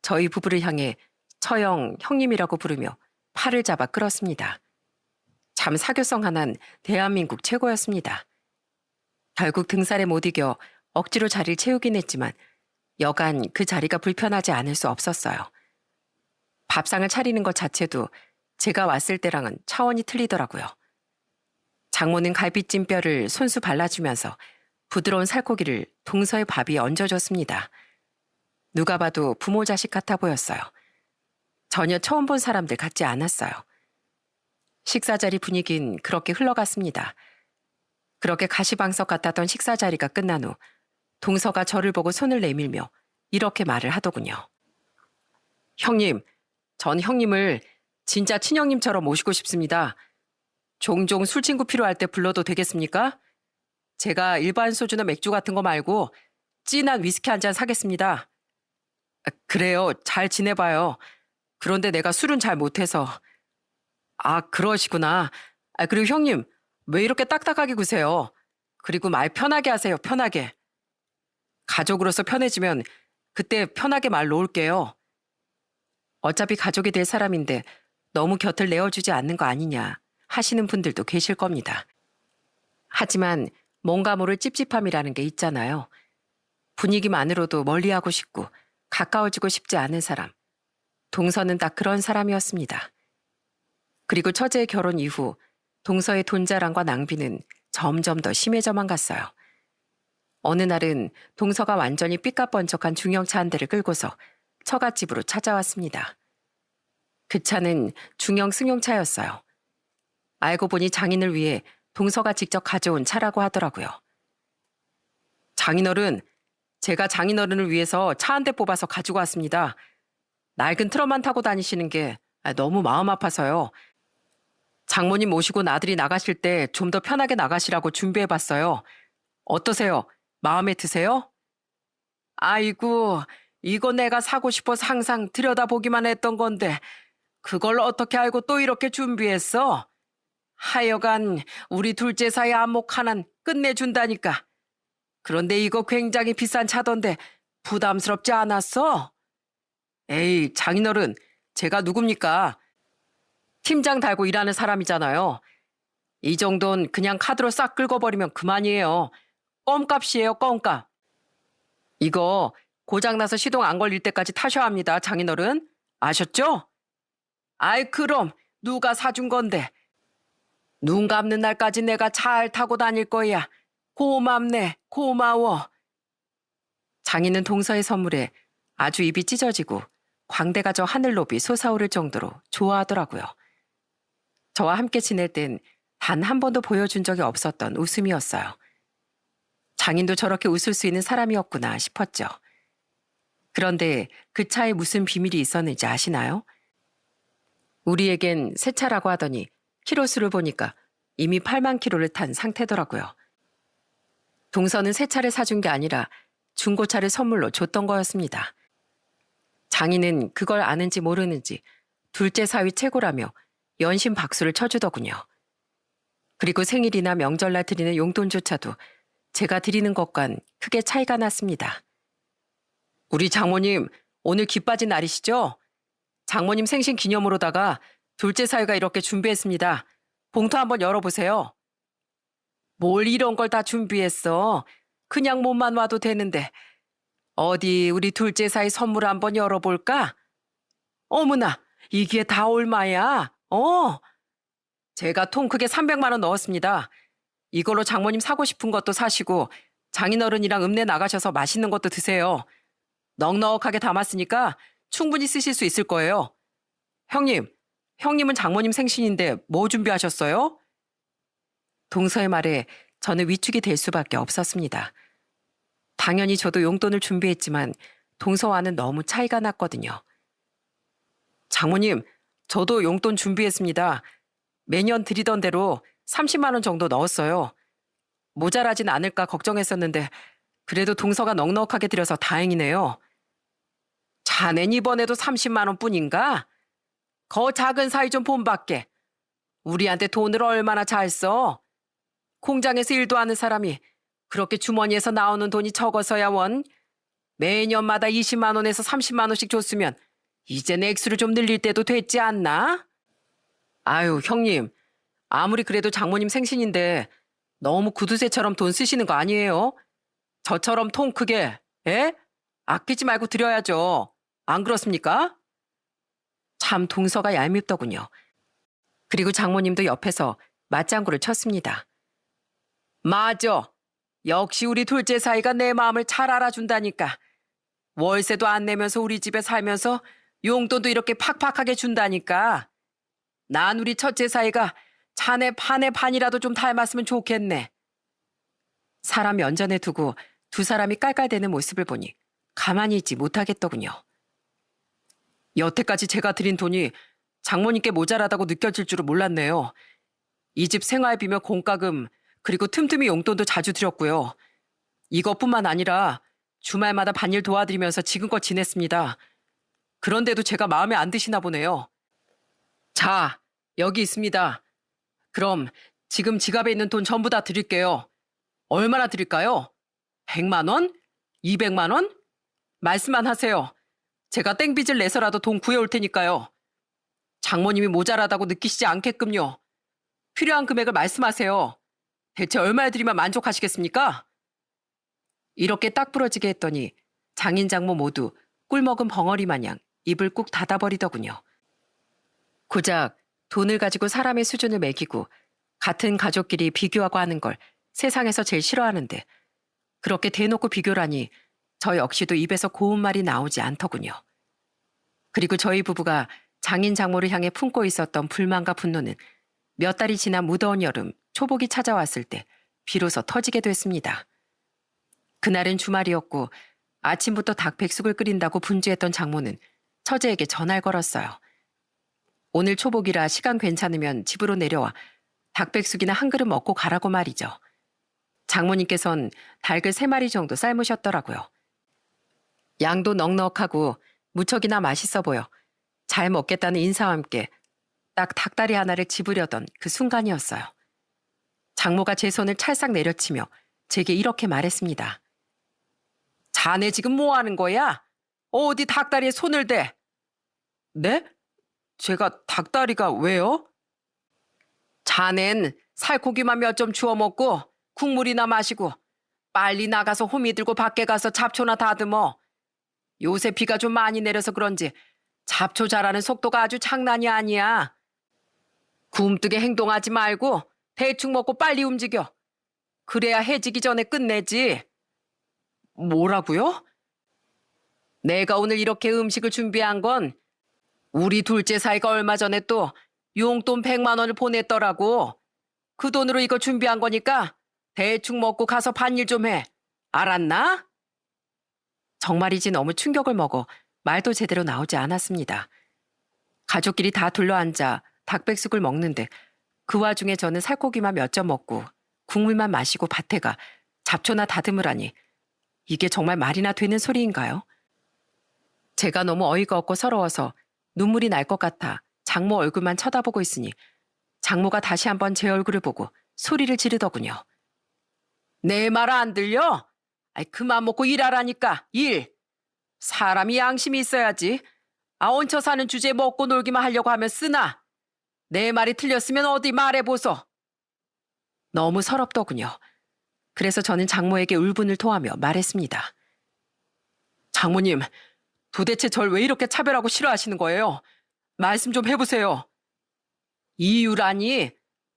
[SPEAKER 1] 저희 부부를 향해 처형 형님이라고 부르며 팔을 잡아 끌었습니다. 참 사교성 하나는 대한민국 최고였습니다. 결국 등살에 못 이겨 억지로 자리를 채우긴 했지만 여간 그 자리가 불편하지 않을 수 없었어요. 밥상을 차리는 것 자체도 제가 왔을 때랑은 차원이 틀리더라고요. 장모는 갈비찜뼈를 손수 발라주면서 부드러운 살코기를 동서의 밥 위에 얹어줬습니다. 누가 봐도 부모 자식 같아 보였어요. 전혀 처음 본 사람들 같지 않았어요. 식사 자리 분위기는 그렇게 흘러갔습니다. 그렇게 가시방석 같았던 식사 자리가 끝난 후 동서가 저를 보고 손을 내밀며 이렇게 말을 하더군요. 형님, 전 형님을 진짜 친형님처럼 모시고 싶습니다. 종종 술친구 필요할 때 불러도 되겠습니까? 제가 일반 소주나 맥주 같은 거 말고 진한 위스키 한 잔 사겠습니다. 그래요, 잘 지내봐요. 그런데 내가 술은 잘 못해서. 아, 그러시구나. 그리고 형님, 왜 이렇게 딱딱하게 구세요? 그리고 말 편하게 하세요, 편하게. 가족으로서 편해지면 그때 편하게 말 놓을게요. 어차피 가족이 될 사람인데 너무 곁을 내어주지 않는 거 아니냐 하시는 분들도 계실 겁니다. 하지만 뭔가 모를 찝찝함이라는 게 있잖아요. 분위기만으로도 멀리하고 싶고 가까워지고 싶지 않은 사람. 동서는 딱 그런 사람이었습니다. 그리고 처제의 결혼 이후 동서의 돈 자랑과 낭비는 점점 더 심해져만 갔어요. 어느 날은 동서가 완전히 삐까뻔쩍한 중형차 한 대를 끌고서 처갓집으로 찾아왔습니다. 그 차는 중형 승용차였어요. 알고 보니 장인을 위해 동서가 직접 가져온 차라고 하더라고요. 장인어른, 제가 장인어른을 위해서 차 한 대 뽑아서 가지고 왔습니다. 낡은 트럭만 타고 다니시는 게 너무 마음 아파서요. 장모님 모시고 나들이 나가실 때 좀 더 편하게 나가시라고 준비해봤어요. 어떠세요? 마음에 드세요? 아이고, 이거 내가 사고 싶어서 항상 들여다보기만 했던 건데 그걸 어떻게 알고 또 이렇게 준비했어? 하여간 우리 둘째 사이 안목 하나는 끝내준다니까. 그런데 이거 굉장히 비싼 차던데 부담스럽지 않았어? 에이, 장인어른, 제가 누굽니까? 팀장 달고 일하는 사람이잖아요. 이 정도는 그냥 카드로 싹 긁어버리면 그만이에요. 껌값이에요, 껌값. 이거 고장나서 시동 안 걸릴 때까지 타셔야 합니다, 장인어른. 아셨죠? 아이, 그럼 누가 사준 건데. 눈 감는 날까지 내가 잘 타고 다닐 거야. 고맙네, 고마워. 장인은 동서의 선물에 아주 입이 찢어지고 광대가 저 하늘높이 솟아오를 정도로 좋아하더라고요. 저와 함께 지낼 땐 단 한 번도 보여준 적이 없었던 웃음이었어요. 장인도 저렇게 웃을 수 있는 사람이었구나 싶었죠. 그런데 그 차에 무슨 비밀이 있었는지 아시나요? 우리에겐 새 차라고 하더니 키로수를 보니까 이미 8만 킬로를 탄 상태더라고요. 동서는 새 차를 사준 게 아니라 중고차를 선물로 줬던 거였습니다. 장인은 그걸 아는지 모르는지 둘째 사위 최고라며 연신 박수를 쳐주더군요. 그리고 생일이나 명절날 드리는 용돈조차도 제가 드리는 것과는 크게 차이가 났습니다. 우리 장모님, 오늘 기 빠진 날이시죠? 장모님 생신 기념으로다가 둘째 사위가 이렇게 준비했습니다. 봉투 한번 열어보세요. 뭘 이런 걸 다 준비했어? 그냥 몸만 와도 되는데. 어디 우리 둘째 사위 선물 한번 열어볼까? 어머나, 이게 다 얼마야? 제가 통 크게 300만 원 넣었습니다. 이걸로 장모님 사고 싶은 것도 사시고 장인어른이랑 읍내 나가셔서 맛있는 것도 드세요. 넉넉하게 담았으니까 충분히 쓰실 수 있을 거예요. 형님은 장모님 생신인데 뭐 준비하셨어요? 동서의 말에 저는 위축이 될 수밖에 없었습니다. 당연히 저도 용돈을 준비했지만 동서와는 너무 차이가 났거든요. 장모님, 저도 용돈 준비했습니다. 매년 드리던 대로 30만 원 정도 넣었어요. 모자라진 않을까 걱정했었는데 그래도 동서가 넉넉하게 드려서 다행이네요. 자넨 이번에도 30만 원뿐인가? 거 작은 사이 좀 본받게. 우리한테 돈을 얼마나 잘 써? 공장에서 일도 하는 사람이 그렇게 주머니에서 나오는 돈이 적어서야 원. 매년마다 20만 원에서 30만 원씩 줬으면 이제 액수를 좀 늘릴 때도 됐지 않나? 아유, 형님. 아무리 그래도 장모님 생신인데 너무 구두쇠처럼 돈 쓰시는 거 아니에요? 저처럼 통 크게, 에? 아끼지 말고 드려야죠. 안 그렇습니까? 참 동서가 얄밉더군요. 그리고 장모님도 옆에서 맞장구를 쳤습니다. 맞아. 역시 우리 둘째 사이가 내 마음을 잘 알아준다니까. 월세도 안 내면서 우리 집에 살면서 용돈도 이렇게 팍팍하게 준다니까. 난 우리 첫째 사이가 자네 반의 반이라도 좀 닮았으면 좋겠네. 사람 면전에 두고 두 사람이 깔깔대는 모습을 보니 가만히 있지 못하겠더군요. 여태까지 제가 드린 돈이 장모님께 모자라다고 느껴질 줄은 몰랐네요. 이 집 생활비며 공과금 그리고 틈틈이 용돈도 자주 드렸고요. 이것뿐만 아니라 주말마다 밭일 도와드리면서 지금껏 지냈습니다. 그런데도 제가 마음에 안 드시나 보네요. 자, 여기 있습니다. 그럼 지금 지갑에 있는 돈 전부 다 드릴게요. 얼마나 드릴까요? 100만 원? 200만 원? 말씀만 하세요. 제가 땡빚을 내서라도 돈 구해올 테니까요. 장모님이 모자라다고 느끼시지 않게끔요. 필요한 금액을 말씀하세요. 대체 얼마에 드리면 만족하시겠습니까? 이렇게 딱 부러지게 했더니 장인 장모 모두 꿀먹은 벙어리 마냥 입을 꾹 닫아버리더군요. 고작 돈을 가지고 사람의 수준을 매기고 같은 가족끼리 비교하고 하는 걸 세상에서 제일 싫어하는데 그렇게 대놓고 비교라니 저 역시도 입에서 고운 말이 나오지 않더군요. 그리고 저희 부부가 장인 장모를 향해 품고 있었던 불만과 분노는 몇 달이 지난 무더운 여름 초복이 찾아왔을 때 비로소 터지게 됐습니다. 그날은 주말이었고 아침부터 닭백숙을 끓인다고 분주했던 장모는 처제에게 전화를 걸었어요. 오늘 초복이라 시간 괜찮으면 집으로 내려와 닭백숙이나 한 그릇 먹고 가라고 말이죠. 장모님께선 닭을 3마리 정도 삶으셨더라고요. 양도 넉넉하고 무척이나 맛있어 보여 잘 먹겠다는 인사와 함께 딱 닭다리 하나를 집으려던 그 순간이었어요. 장모가 제 손을 찰싹 내려치며 제게 이렇게 말했습니다. 자네 지금 뭐 하는 거야? 어디 닭다리에 손을 대? 네? 제가 닭다리가 왜요? 자넨 살코기만 몇 점 주워 먹고 국물이나 마시고 빨리 나가서 호미 들고 밖에 가서 잡초나 다듬어. 요새 비가 좀 많이 내려서 그런지 잡초 자라는 속도가 아주 장난이 아니야. 굼뜨게 행동하지 말고 대충 먹고 빨리 움직여. 그래야 해지기 전에 끝내지. 뭐라고요? 내가 오늘 이렇게 음식을 준비한 건 우리 둘째 사이가 얼마 전에 또 용돈 100만 원을 보냈더라고. 그 돈으로 이거 준비한 거니까 대충 먹고 가서 밭일 좀 해. 알았나? 정말이지 너무 충격을 먹어 말도 제대로 나오지 않았습니다. 가족끼리 다 둘러앉아 닭백숙을 먹는데 그 와중에 저는 살코기만 몇 점 먹고 국물만 마시고 밭에 가 잡초나 다듬으라니 이게 정말 말이나 되는 소리인가요? 제가 너무 어이가 없고 서러워서 눈물이 날 것 같아 장모 얼굴만 쳐다보고 있으니 장모가 다시 한번 제 얼굴을 보고 소리를 지르더군요. 내 말 안 들려? 아이, 그만 먹고 일하라니까, 일. 사람이 양심이 있어야지. 얹혀 사는 주제에 먹고 놀기만 하려고 하면 쓰나. 내 말이 틀렸으면 어디 말해보소. 너무 서럽더군요. 그래서 저는 장모에게 울분을 토하며 말했습니다. 장모님, 도대체 절 왜 이렇게 차별하고 싫어하시는 거예요? 말씀 좀 해보세요. 이유라니?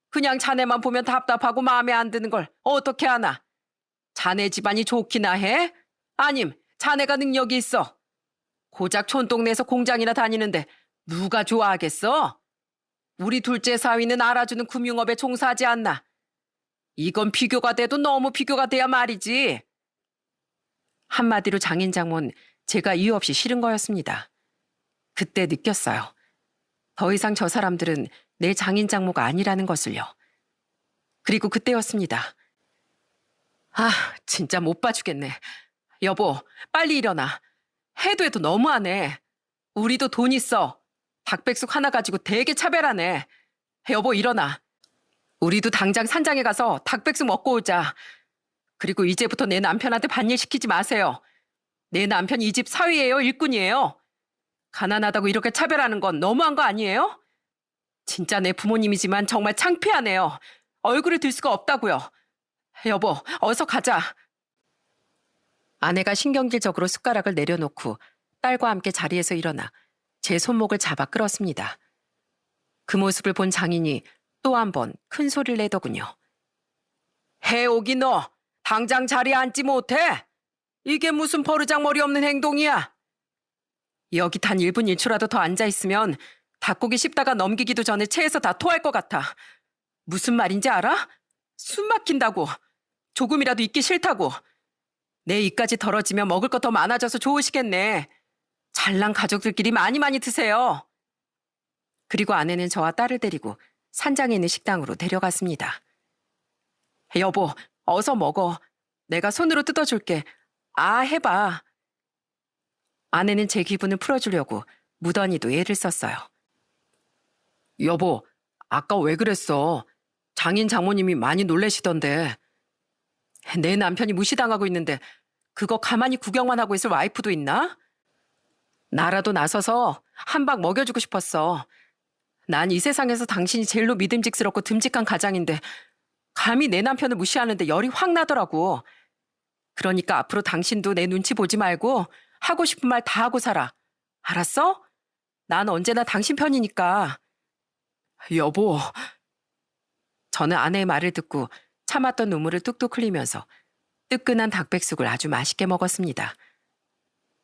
[SPEAKER 1] 그냥 자네만 보면 답답하고 마음에 안 드는 걸 어떻게 하나? 자네 집안이 좋기나 해? 아님 자네가 능력이 있어. 고작 촌동네에서 공장이나 다니는데 누가 좋아하겠어? 우리 둘째 사위는 알아주는 금융업에 종사하지 않나. 이건 비교가 돼도 너무 비교가 돼야 말이지. 한마디로 장인 장모는 제가 이유 없이 싫은 거였습니다. 그때 느꼈어요. 더 이상 저 사람들은 내 장인 장모가 아니라는 것을요. 그리고 그때였습니다. 아, 진짜 못 봐주겠네. 여보, 빨리 일어나. 해도 해도 너무하네. 우리도 돈 있어. 닭백숙 하나 가지고 되게 차별하네. 여보, 일어나. 우리도 당장 산장에 가서 닭백숙 먹고 오자. 그리고 이제부터 내 남편한테 반일 시키지 마세요. 내 남편 이 집 사위예요, 일꾼이에요. 가난하다고 이렇게 차별하는 건 너무한 거 아니에요? 진짜 내 부모님이지만 정말 창피하네요. 얼굴을 들 수가 없다고요. 여보, 어서 가자. 아내가 신경질적으로 숟가락을 내려놓고 딸과 함께 자리에서 일어나 제 손목을 잡아 끌었습니다. 그 모습을 본 장인이 또 한 번 큰 소리를 내더군요. 해옥이 너 당장 자리에 앉지 못해? 이게 무슨 버르장머리 없는 행동이야? 여기 단 1분 1초라도 더 앉아있으면 닭고기 씹다가 넘기기도 전에 체해서 다 토할 것 같아. 무슨 말인지 알아? 숨 막힌다고. 조금이라도 있기 싫다고. 내 입까지 더러지면 먹을 거 더 많아져서 좋으시겠네. 잘난 가족들끼리 많이 많이 드세요. 그리고 아내는 저와 딸을 데리고 산장에 있는 식당으로 데려갔습니다. 여보, 어서 먹어. 내가 손으로 뜯어줄게. 아, 해봐. 아내는 제 기분을 풀어주려고 무던히도 애를 썼어요. 여보, 아까 왜 그랬어? 장인 장모님이 많이 놀래시던데. 내 남편이 무시당하고 있는데 그거 가만히 구경만 하고 있을 와이프도 있나? 나라도 나서서 한 방 먹여주고 싶었어. 난 이 세상에서 당신이 제일로 믿음직스럽고 듬직한 가장인데 감히 내 남편을 무시하는데 열이 확 나더라고. 그러니까 앞으로 당신도 내 눈치 보지 말고 하고 싶은 말 다 하고 살아. 알았어? 난 언제나 당신 편이니까. 여보. 저는 아내의 말을 듣고 참았던 눈물을 뚝뚝 흘리면서 뜨끈한 닭백숙을 아주 맛있게 먹었습니다.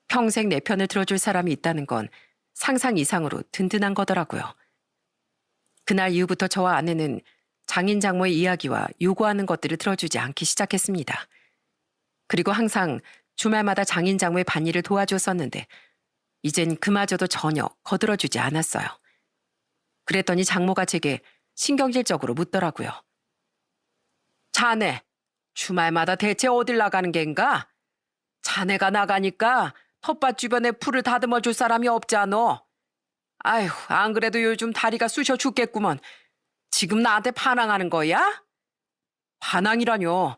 [SPEAKER 1] 평생 내 편을 들어줄 사람이 있다는 건 상상 이상으로 든든한 거더라고요. 그날 이후부터 저와 아내는 장인 장모의 이야기와 요구하는 것들을 들어주지 않기 시작했습니다. 그리고 항상 주말마다 장인 장모의 반일을 도와줬었는데 이젠 그마저도 전혀 거들어주지 않았어요. 그랬더니 장모가 제게 신경질적으로 묻더라고요. 자네, 주말마다 대체 어딜 나가는 겐가? 자네가 나가니까 텃밭 주변에 풀을 다듬어 줄 사람이 없잖아. 아휴, 안 그래도 요즘 다리가 쑤셔 죽겠구먼. 지금 나한테 반항하는 거야? 반항이라뇨.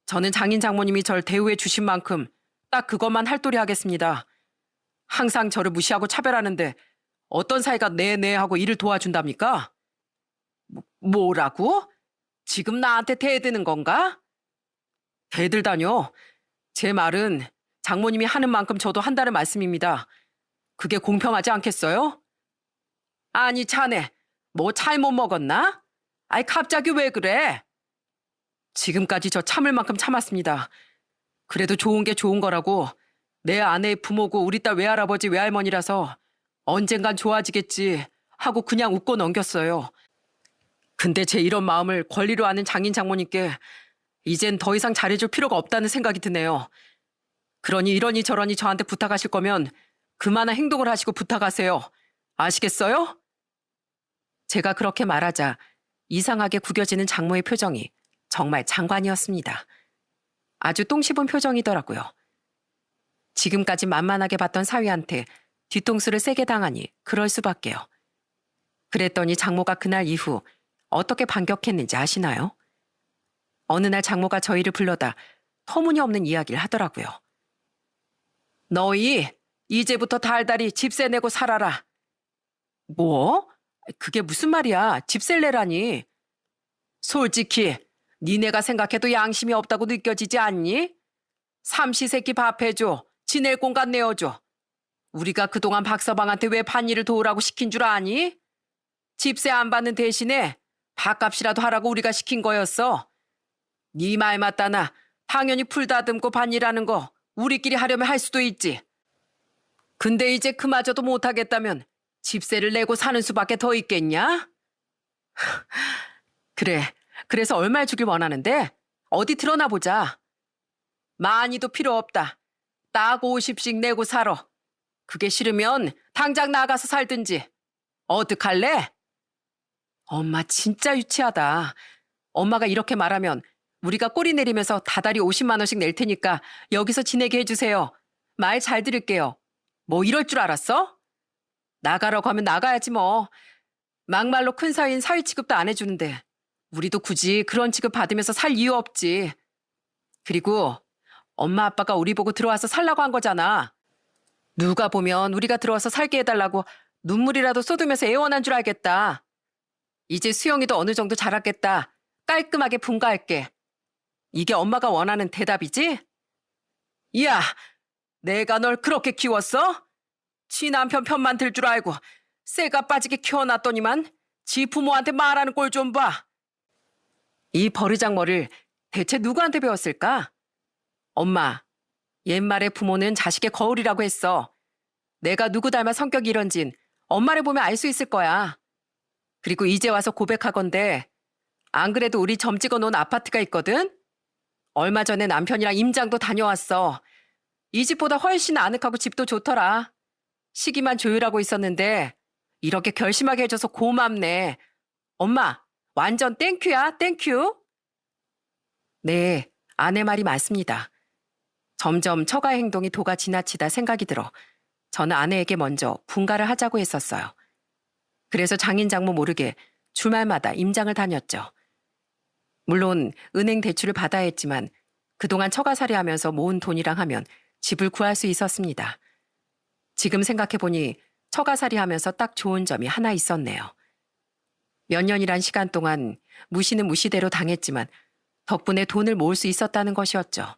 [SPEAKER 1] 저는 장인 장모님이 절 대우해 주신 만큼 딱 그것만 할도리 하겠습니다. 항상 저를 무시하고 차별하는데 어떤 사이가 네네 하고 일을 도와준답니까? 뭐라고? 지금 나한테 대드는 건가? 대들다뇨. 제 말은 장모님이 하는 만큼 저도 한다는 말씀입니다. 그게 공평하지 않겠어요? 아니 자네, 뭐 잘못 먹었나? 아이 갑자기 왜 그래? 지금까지 저 참을 만큼 참았습니다. 그래도 좋은 게 좋은 거라고 내 아내의 부모고 우리 딸 외할아버지 외할머니라서 언젠간 좋아지겠지 하고 그냥 웃고 넘겼어요. 근데 제 이런 마음을 권리로 아는 장인 장모님께 이젠 더 이상 잘해줄 필요가 없다는 생각이 드네요. 그러니 이러니 저러니 저한테 부탁하실 거면 그만한 행동을 하시고 부탁하세요. 아시겠어요? 제가 그렇게 말하자 이상하게 구겨지는 장모의 표정이 정말 장관이었습니다. 아주 똥 씹은 표정이더라고요. 지금까지 만만하게 봤던 사위한테 뒤통수를 세게 당하니 그럴 수밖에요. 그랬더니 장모가 그날 이후 어떻게 반격했는지 아시나요? 어느 날 장모가 저희를 불러다 터무니없는 이야기를 하더라고요. 너희 이제부터 달달이 집세 내고 살아라. 뭐? 그게 무슨 말이야? 집세를 내라니. 솔직히 니네가 생각해도 양심이 없다고 느껴지지 않니? 삼시세끼 밥 해줘. 지낼 공간 내어줘. 우리가 그동안 박서방한테 왜 반일을 도우라고 시킨 줄 아니? 집세 안 받는 대신에 밥값이라도 하라고 우리가 시킨 거였어. 네 말 맞다나 당연히 풀 다듬고 반일하는 거 우리끼리 하려면 할 수도 있지. 근데 이제 그마저도 못하겠다면 집세를 내고 사는 수밖에 더 있겠냐? 그래, 그래서 얼마를 주길 원하는데? 어디 드러나 보자. 많이도 필요 없다. 딱 50씩 내고 살아. 그게 싫으면 당장 나가서 살든지. 어떡할래? 엄마 진짜 유치하다. 엄마가 이렇게 말하면 우리가 꼬리 내리면서 다달이 50만 원씩 낼 테니까 여기서 지내게 해주세요. 말 잘 들을게요. 뭐 이럴 줄 알았어? 나가라고 하면 나가야지 뭐. 막말로 큰 사위인 사위 취급도 안 해주는데 우리도 굳이 그런 취급 받으면서 살 이유 없지. 그리고 엄마 아빠가 우리 보고 들어와서 살라고 한 거잖아. 누가 보면 우리가 들어와서 살게 해달라고 눈물이라도 쏟으면서 애원한 줄 알겠다. 이제 수영이도 어느 정도 자랐겠다. 깔끔하게 분가할게. 이게 엄마가 원하는 대답이지? 야, 내가 널 그렇게 키웠어? 지 남편 편만 들 줄 알고 쇠가 빠지게 키워놨더니만 지 부모한테 말하는 꼴 좀 봐. 이 버르장머리를 대체 누구한테 배웠을까? 엄마, 옛말에 부모는 자식의 거울이라고 했어. 내가 누구 닮아 성격이 이런진 엄마를 보면 알 수 있을 거야. 그리고 이제 와서 고백하건대 안 그래도 우리 점 찍어 놓은 아파트가 있거든? 얼마 전에 남편이랑 임장도 다녀왔어. 이 집보다 훨씬 아늑하고 집도 좋더라. 시기만 조율하고 있었는데 이렇게 결심하게 해줘서 고맙네. 엄마, 완전 땡큐야, 땡큐. 네, 아내 말이 맞습니다. 점점 처가의 행동이 도가 지나치다 생각이 들어 저는 아내에게 먼저 분가를 하자고 했었어요. 그래서 장인 장모 모르게 주말마다 임장을 다녔죠. 물론 은행 대출을 받아야 했지만 그동안 처가살이 하면서 모은 돈이랑 하면 집을 구할 수 있었습니다. 지금 생각해보니 처가살이 하면서 딱 좋은 점이 하나 있었네요. 몇 년이란 시간 동안 무시는 무시대로 당했지만 덕분에 돈을 모을 수 있었다는 것이었죠.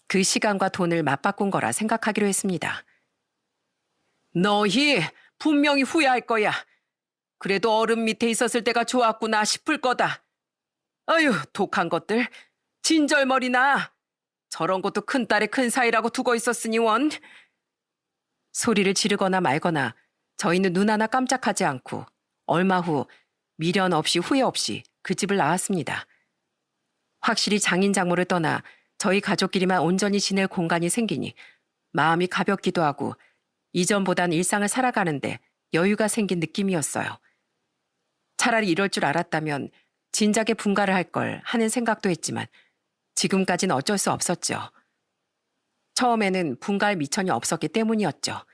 [SPEAKER 1] 그 시간과 돈을 맞바꾼 거라 생각하기로 했습니다. 너희 분명히 후회할 거야. 그래도 어른 밑에 있었을 때가 좋았구나 싶을 거다. 아유, 독한 것들. 진절머리나. 저런 것도 큰딸의 큰 사이라고 두고 있었으니 원. 소리를 지르거나 말거나 저희는 눈 하나 깜짝하지 않고 얼마 후 미련 없이 후회 없이 그 집을 나왔습니다. 확실히 장인 장모를 떠나 저희 가족끼리만 온전히 지낼 공간이 생기니 마음이 가볍기도 하고 이전보단 일상을 살아가는데 여유가 생긴 느낌이었어요. 차라리 이럴 줄 알았다면 진작에 분가를 할 걸 하는 생각도 했지만 지금까지는 어쩔 수 없었죠. 처음에는 분가할 미천이 없었기 때문이었죠.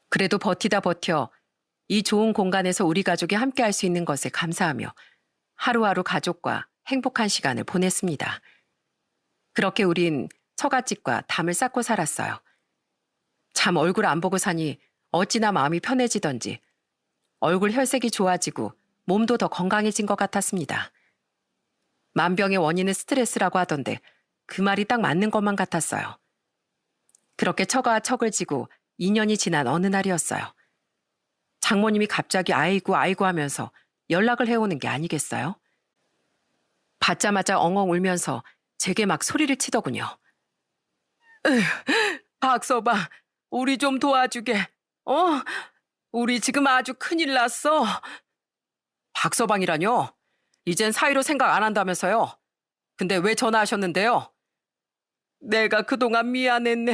[SPEAKER 1] 그래도 버티다 버텨 이 좋은 공간에서 우리 가족이 함께 할 수 있는 것에 감사하며 하루하루 가족과 행복한 시간을 보냈습니다. 그렇게 우린 처갓집과 담을 쌓고 살았어요. 참 얼굴 안 보고 사니 어찌나 마음이 편해지던지 얼굴 혈색이 좋아지고 몸도 더 건강해진 것 같았습니다. 만병의 원인은 스트레스라고 하던데 그 말이 딱 맞는 것만 같았어요. 그렇게 처가와 척을 지고 2년이 지난 어느 날이었어요. 장모님이 갑자기 아이고 아이고 하면서 연락을 해오는 게 아니겠어요? 받자마자 엉엉 울면서 제게 막 소리를 치더군요. 박서방, 우리 좀 도와주게. 우리 지금 아주 큰일 났어. 박서방이라뇨? 이젠 사위로 생각 안 한다면서요? 근데 왜 전화하셨는데요? 내가 그동안 미안했네.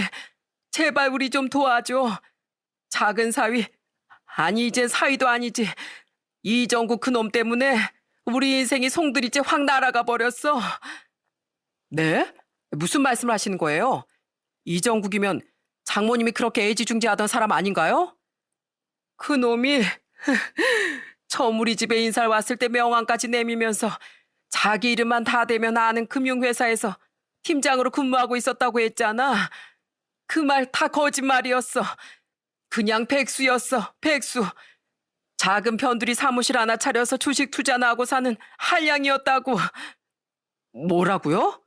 [SPEAKER 1] 제발 우리 좀 도와줘. 작은 사위, 아니 이젠 사위도 아니지. 이정구 그놈 때문에 우리 인생이 송두리째 확 날아가 버렸어. 네? 무슨 말씀을 하시는 거예요? 이정국이면 장모님이 그렇게 애지중지하던 사람 아닌가요? 그놈이 처음 우리 집에 인사를 왔을 때 명함까지 내밀면서 자기 이름만 다 대면 아는 금융회사에서 팀장으로 근무하고 있었다고 했잖아. 그 말 다 거짓말이었어. 그냥 백수였어, 백수. 작은 편두리 사무실 하나 차려서 주식 투자나 하고 사는 한량이었다고. 뭐라고요?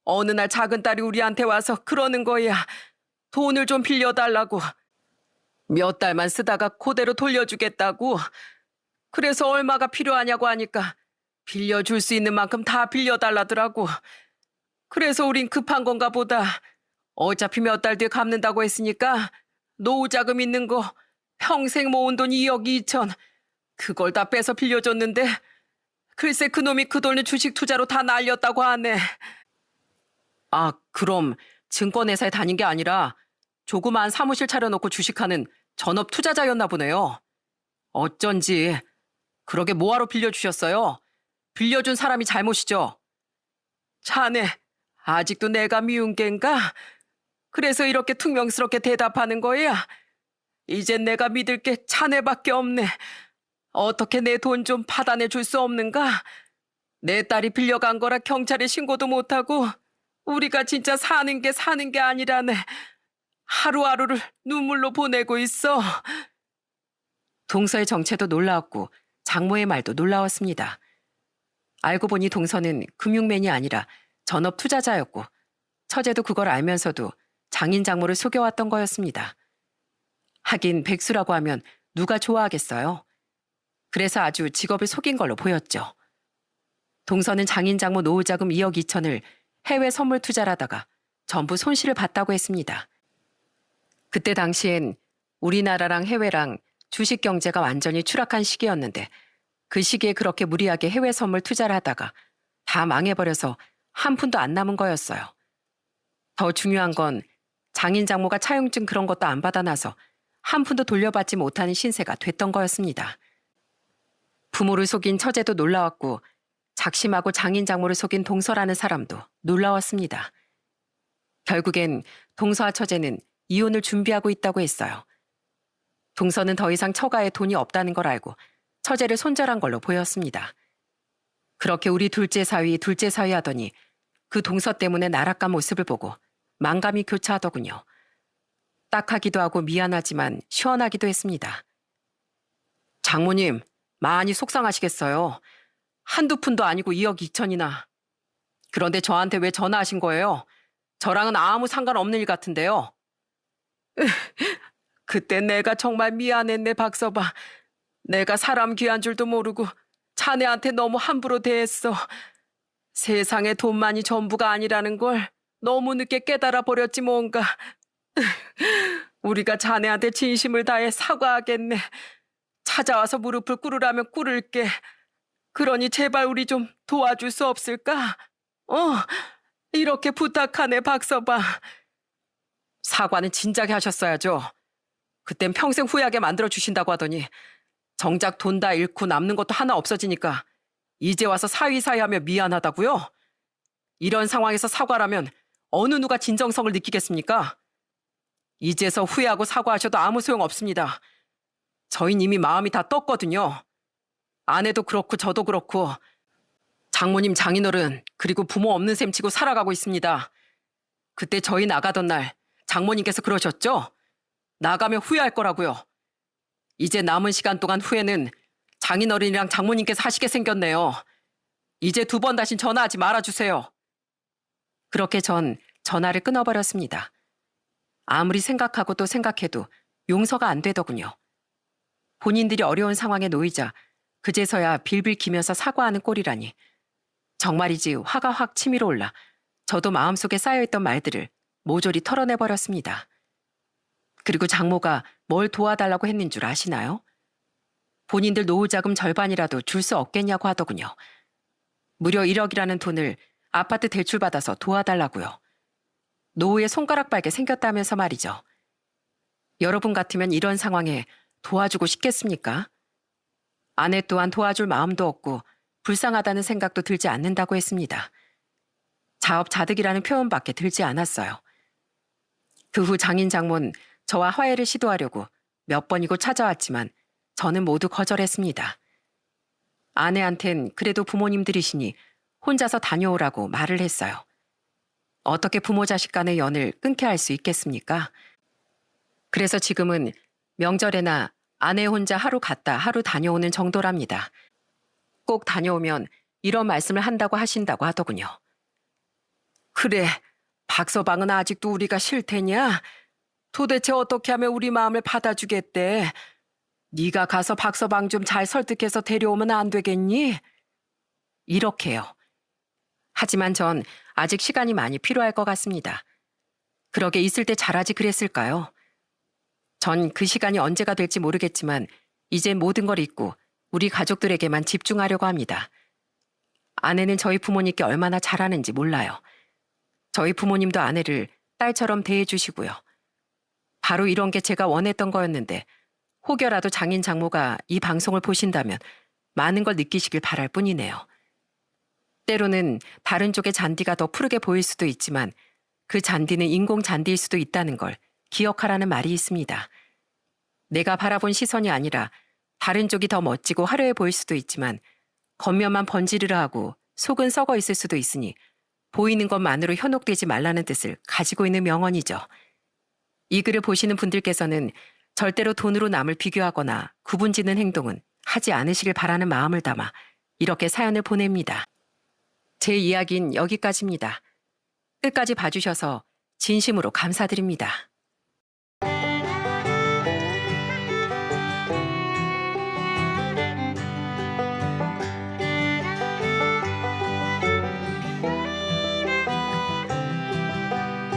[SPEAKER 1] 어느 날 작은 딸이 우리한테 와서 그러는 거야. 돈을 좀 빌려달라고. 몇 달만 쓰다가 그대로 돌려주겠다고. 그래서 얼마가 필요하냐고 하니까 빌려줄 수 있는 만큼 다 빌려달라더라고. 그래서 우린 급한 건가 보다. 어차피 몇 달 뒤에 갚는다고 했으니까 노후자금 있는 거 평생 모은 돈 2억 2천 그걸 다 빼서 빌려줬는데 글쎄 그놈이 그 돈을 주식 투자로 다 날렸다고 하네. 아, 그럼 증권회사에 다닌 게 아니라 조그마한 사무실 차려놓고 주식하는 전업 투자자였나 보네요. 어쩐지. 그러게 뭐하러 빌려주셨어요? 빌려준 사람이 잘못이죠. 자네, 아직도 내가 미운 겐가? 그래서 이렇게 퉁명스럽게 대답하는 거야? 이젠 내가 믿을 게 자네밖에 없네. 어떻게 내 돈 좀 받아내 줄 수 없는가? 내 딸이 빌려간 거라 경찰에 신고도 못하고 우리가 진짜 사는 게 아니라네. 하루하루를 눈물로 보내고 있어. 동서의 정체도 놀라웠고 장모의 말도 놀라웠습니다. 알고 보니 동서는 금융맨이 아니라 전업 투자자였고 처제도 그걸 알면서도 장인 장모를 속여왔던 거였습니다. 하긴 백수라고 하면 누가 좋아하겠어요. 그래서 아주 직업을 속인 걸로 보였죠. 동서는 장인 장모 노후자금 2억 2천을 해외 선물 투자를 하다가 전부 손실을 봤다고 했습니다. 그때 당시엔 우리나라랑 해외랑 주식 경제가 완전히 추락한 시기였는데 그 시기에 그렇게 무리하게 해외 선물 투자를 하다가 다 망해버려서 한 푼도 안 남은 거였어요. 더 중요한 건 장인 장모가 차용증 그런 것도 안 받아놔서 한 푼도 돌려받지 못하는 신세가 됐던 거였습니다. 부모를 속인 처제도 놀라웠고 작심하고 장인 장모를 속인 동서라는 사람도 놀라웠습니다. 결국엔 동서와 처제는 이혼을 준비하고 있다고 했어요. 동서는 더 이상 처가에 돈이 없다는 걸 알고 처제를 손절한 걸로 보였습니다. 그렇게 우리 둘째 사위 하더니 그 동서 때문에 나락간 모습을 보고 만감이 교차하더군요. 딱하기도 하고 미안하지만 시원하기도 했습니다. 장모님, 많이 속상하시겠어요. 한두 푼도 아니고 2억 2천이나. 그런데 저한테 왜 전화하신 거예요? 저랑은 아무 상관없는 일 같은데요. 그때 내가 정말 미안했네, 박서방. 내가 사람 귀한 줄도 모르고 자네한테 너무 함부로 대했어. 세상에 돈만이 전부가 아니라는 걸 너무 늦게 깨달아 버렸지 뭔가. 우리가 자네한테 진심을 다해 사과하겠네. 찾아와서 무릎을 꿇으라면 꿇을게. 그러니 제발 우리 좀 도와줄 수 없을까? 이렇게 부탁하네, 박서방. 사과는 진작에 하셨어야죠. 그땐 평생 후회하게 만들어주신다고 하더니 정작 돈 다 잃고 남는 것도 하나 없어지니까 이제 와서 사위사위 하며 미안하다고요? 이런 상황에서 사과라면 어느 누가 진정성을 느끼겠습니까? 이제서 후회하고 사과하셔도 아무 소용 없습니다. 저희는 이미 마음이 다 떴거든요. 아내도 그렇고 저도 그렇고 장모님 장인어른 그리고 부모 없는 셈 치고 살아가고 있습니다. 그때 저희 나가던 날 장모님께서 그러셨죠? 나가면 후회할 거라고요. 이제 남은 시간 동안 후회는 장인어른이랑 장모님께서 하시게 생겼네요. 이제 두 번 다신 전화하지 말아주세요. 그렇게 전 전화를 끊어버렸습니다. 아무리 생각하고 또 생각해도 용서가 안 되더군요. 본인들이 어려운 상황에 놓이자 그제서야 빌빌 기면서 사과하는 꼴이라니. 정말이지 화가 확 치밀어 올라 저도 마음속에 쌓여있던 말들을 모조리 털어내버렸습니다. 그리고 장모가 뭘 도와달라고 했는 줄 아시나요? 본인들 노후자금 절반이라도 줄 수 없겠냐고 하더군요. 무려 1억이라는 돈을 아파트 대출받아서 도와달라고요. 노후에 손가락 빨게 생겼다면서 말이죠. 여러분 같으면 이런 상황에 도와주고 싶겠습니까? 아내 또한 도와줄 마음도 없고 불쌍하다는 생각도 들지 않는다고 했습니다. 자업자득이라는 표현밖에 들지 않았어요. 그 후 장인 장모는 저와 화해를 시도하려고 몇 번이고 찾아왔지만 저는 모두 거절했습니다. 아내한텐 그래도 부모님들이시니 혼자서 다녀오라고 말을 했어요. 어떻게 부모 자식 간의 연을 끊게 할 수 있겠습니까? 그래서 지금은 명절에나 아내 혼자 하루 갔다 하루 다녀오는 정도랍니다. 꼭 다녀오면 이런 말씀을 한다고 하신다고 하더군요. 그래, 박서방은 아직도 우리가 싫대냐? 도대체 어떻게 하면 우리 마음을 받아주겠대? 네가 가서 박서방 좀 잘 설득해서 데려오면 안 되겠니? 이렇게요. 하지만 전 아직 시간이 많이 필요할 것 같습니다. 그러게 있을 때 잘하지 그랬을까요? 전 그 시간이 언제가 될지 모르겠지만 이제 모든 걸 잊고 우리 가족들에게만 집중하려고 합니다. 아내는 저희 부모님께 얼마나 잘하는지 몰라요. 저희 부모님도 아내를 딸처럼 대해주시고요. 바로 이런 게 제가 원했던 거였는데 혹여라도 장인 장모가 이 방송을 보신다면 많은 걸 느끼시길 바랄 뿐이네요. 때로는 다른 쪽의 잔디가 더 푸르게 보일 수도 있지만 그 잔디는 인공 잔디일 수도 있다는 걸 기억하라는 말이 있습니다. 내가 바라본 시선이 아니라 다른 쪽이 더 멋지고 화려해 보일 수도 있지만 겉면만 번지르르 하고 속은 썩어 있을 수도 있으니 보이는 것만으로 현혹되지 말라는 뜻을 가지고 있는 명언이죠. 이 글을 보시는 분들께서는 절대로 돈으로 남을 비교하거나 구분짓는 행동은 하지 않으시길 바라는 마음을 담아 이렇게 사연을 보냅니다. 제 이야기는 여기까지입니다. 끝까지 봐주셔서 진심으로 감사드립니다.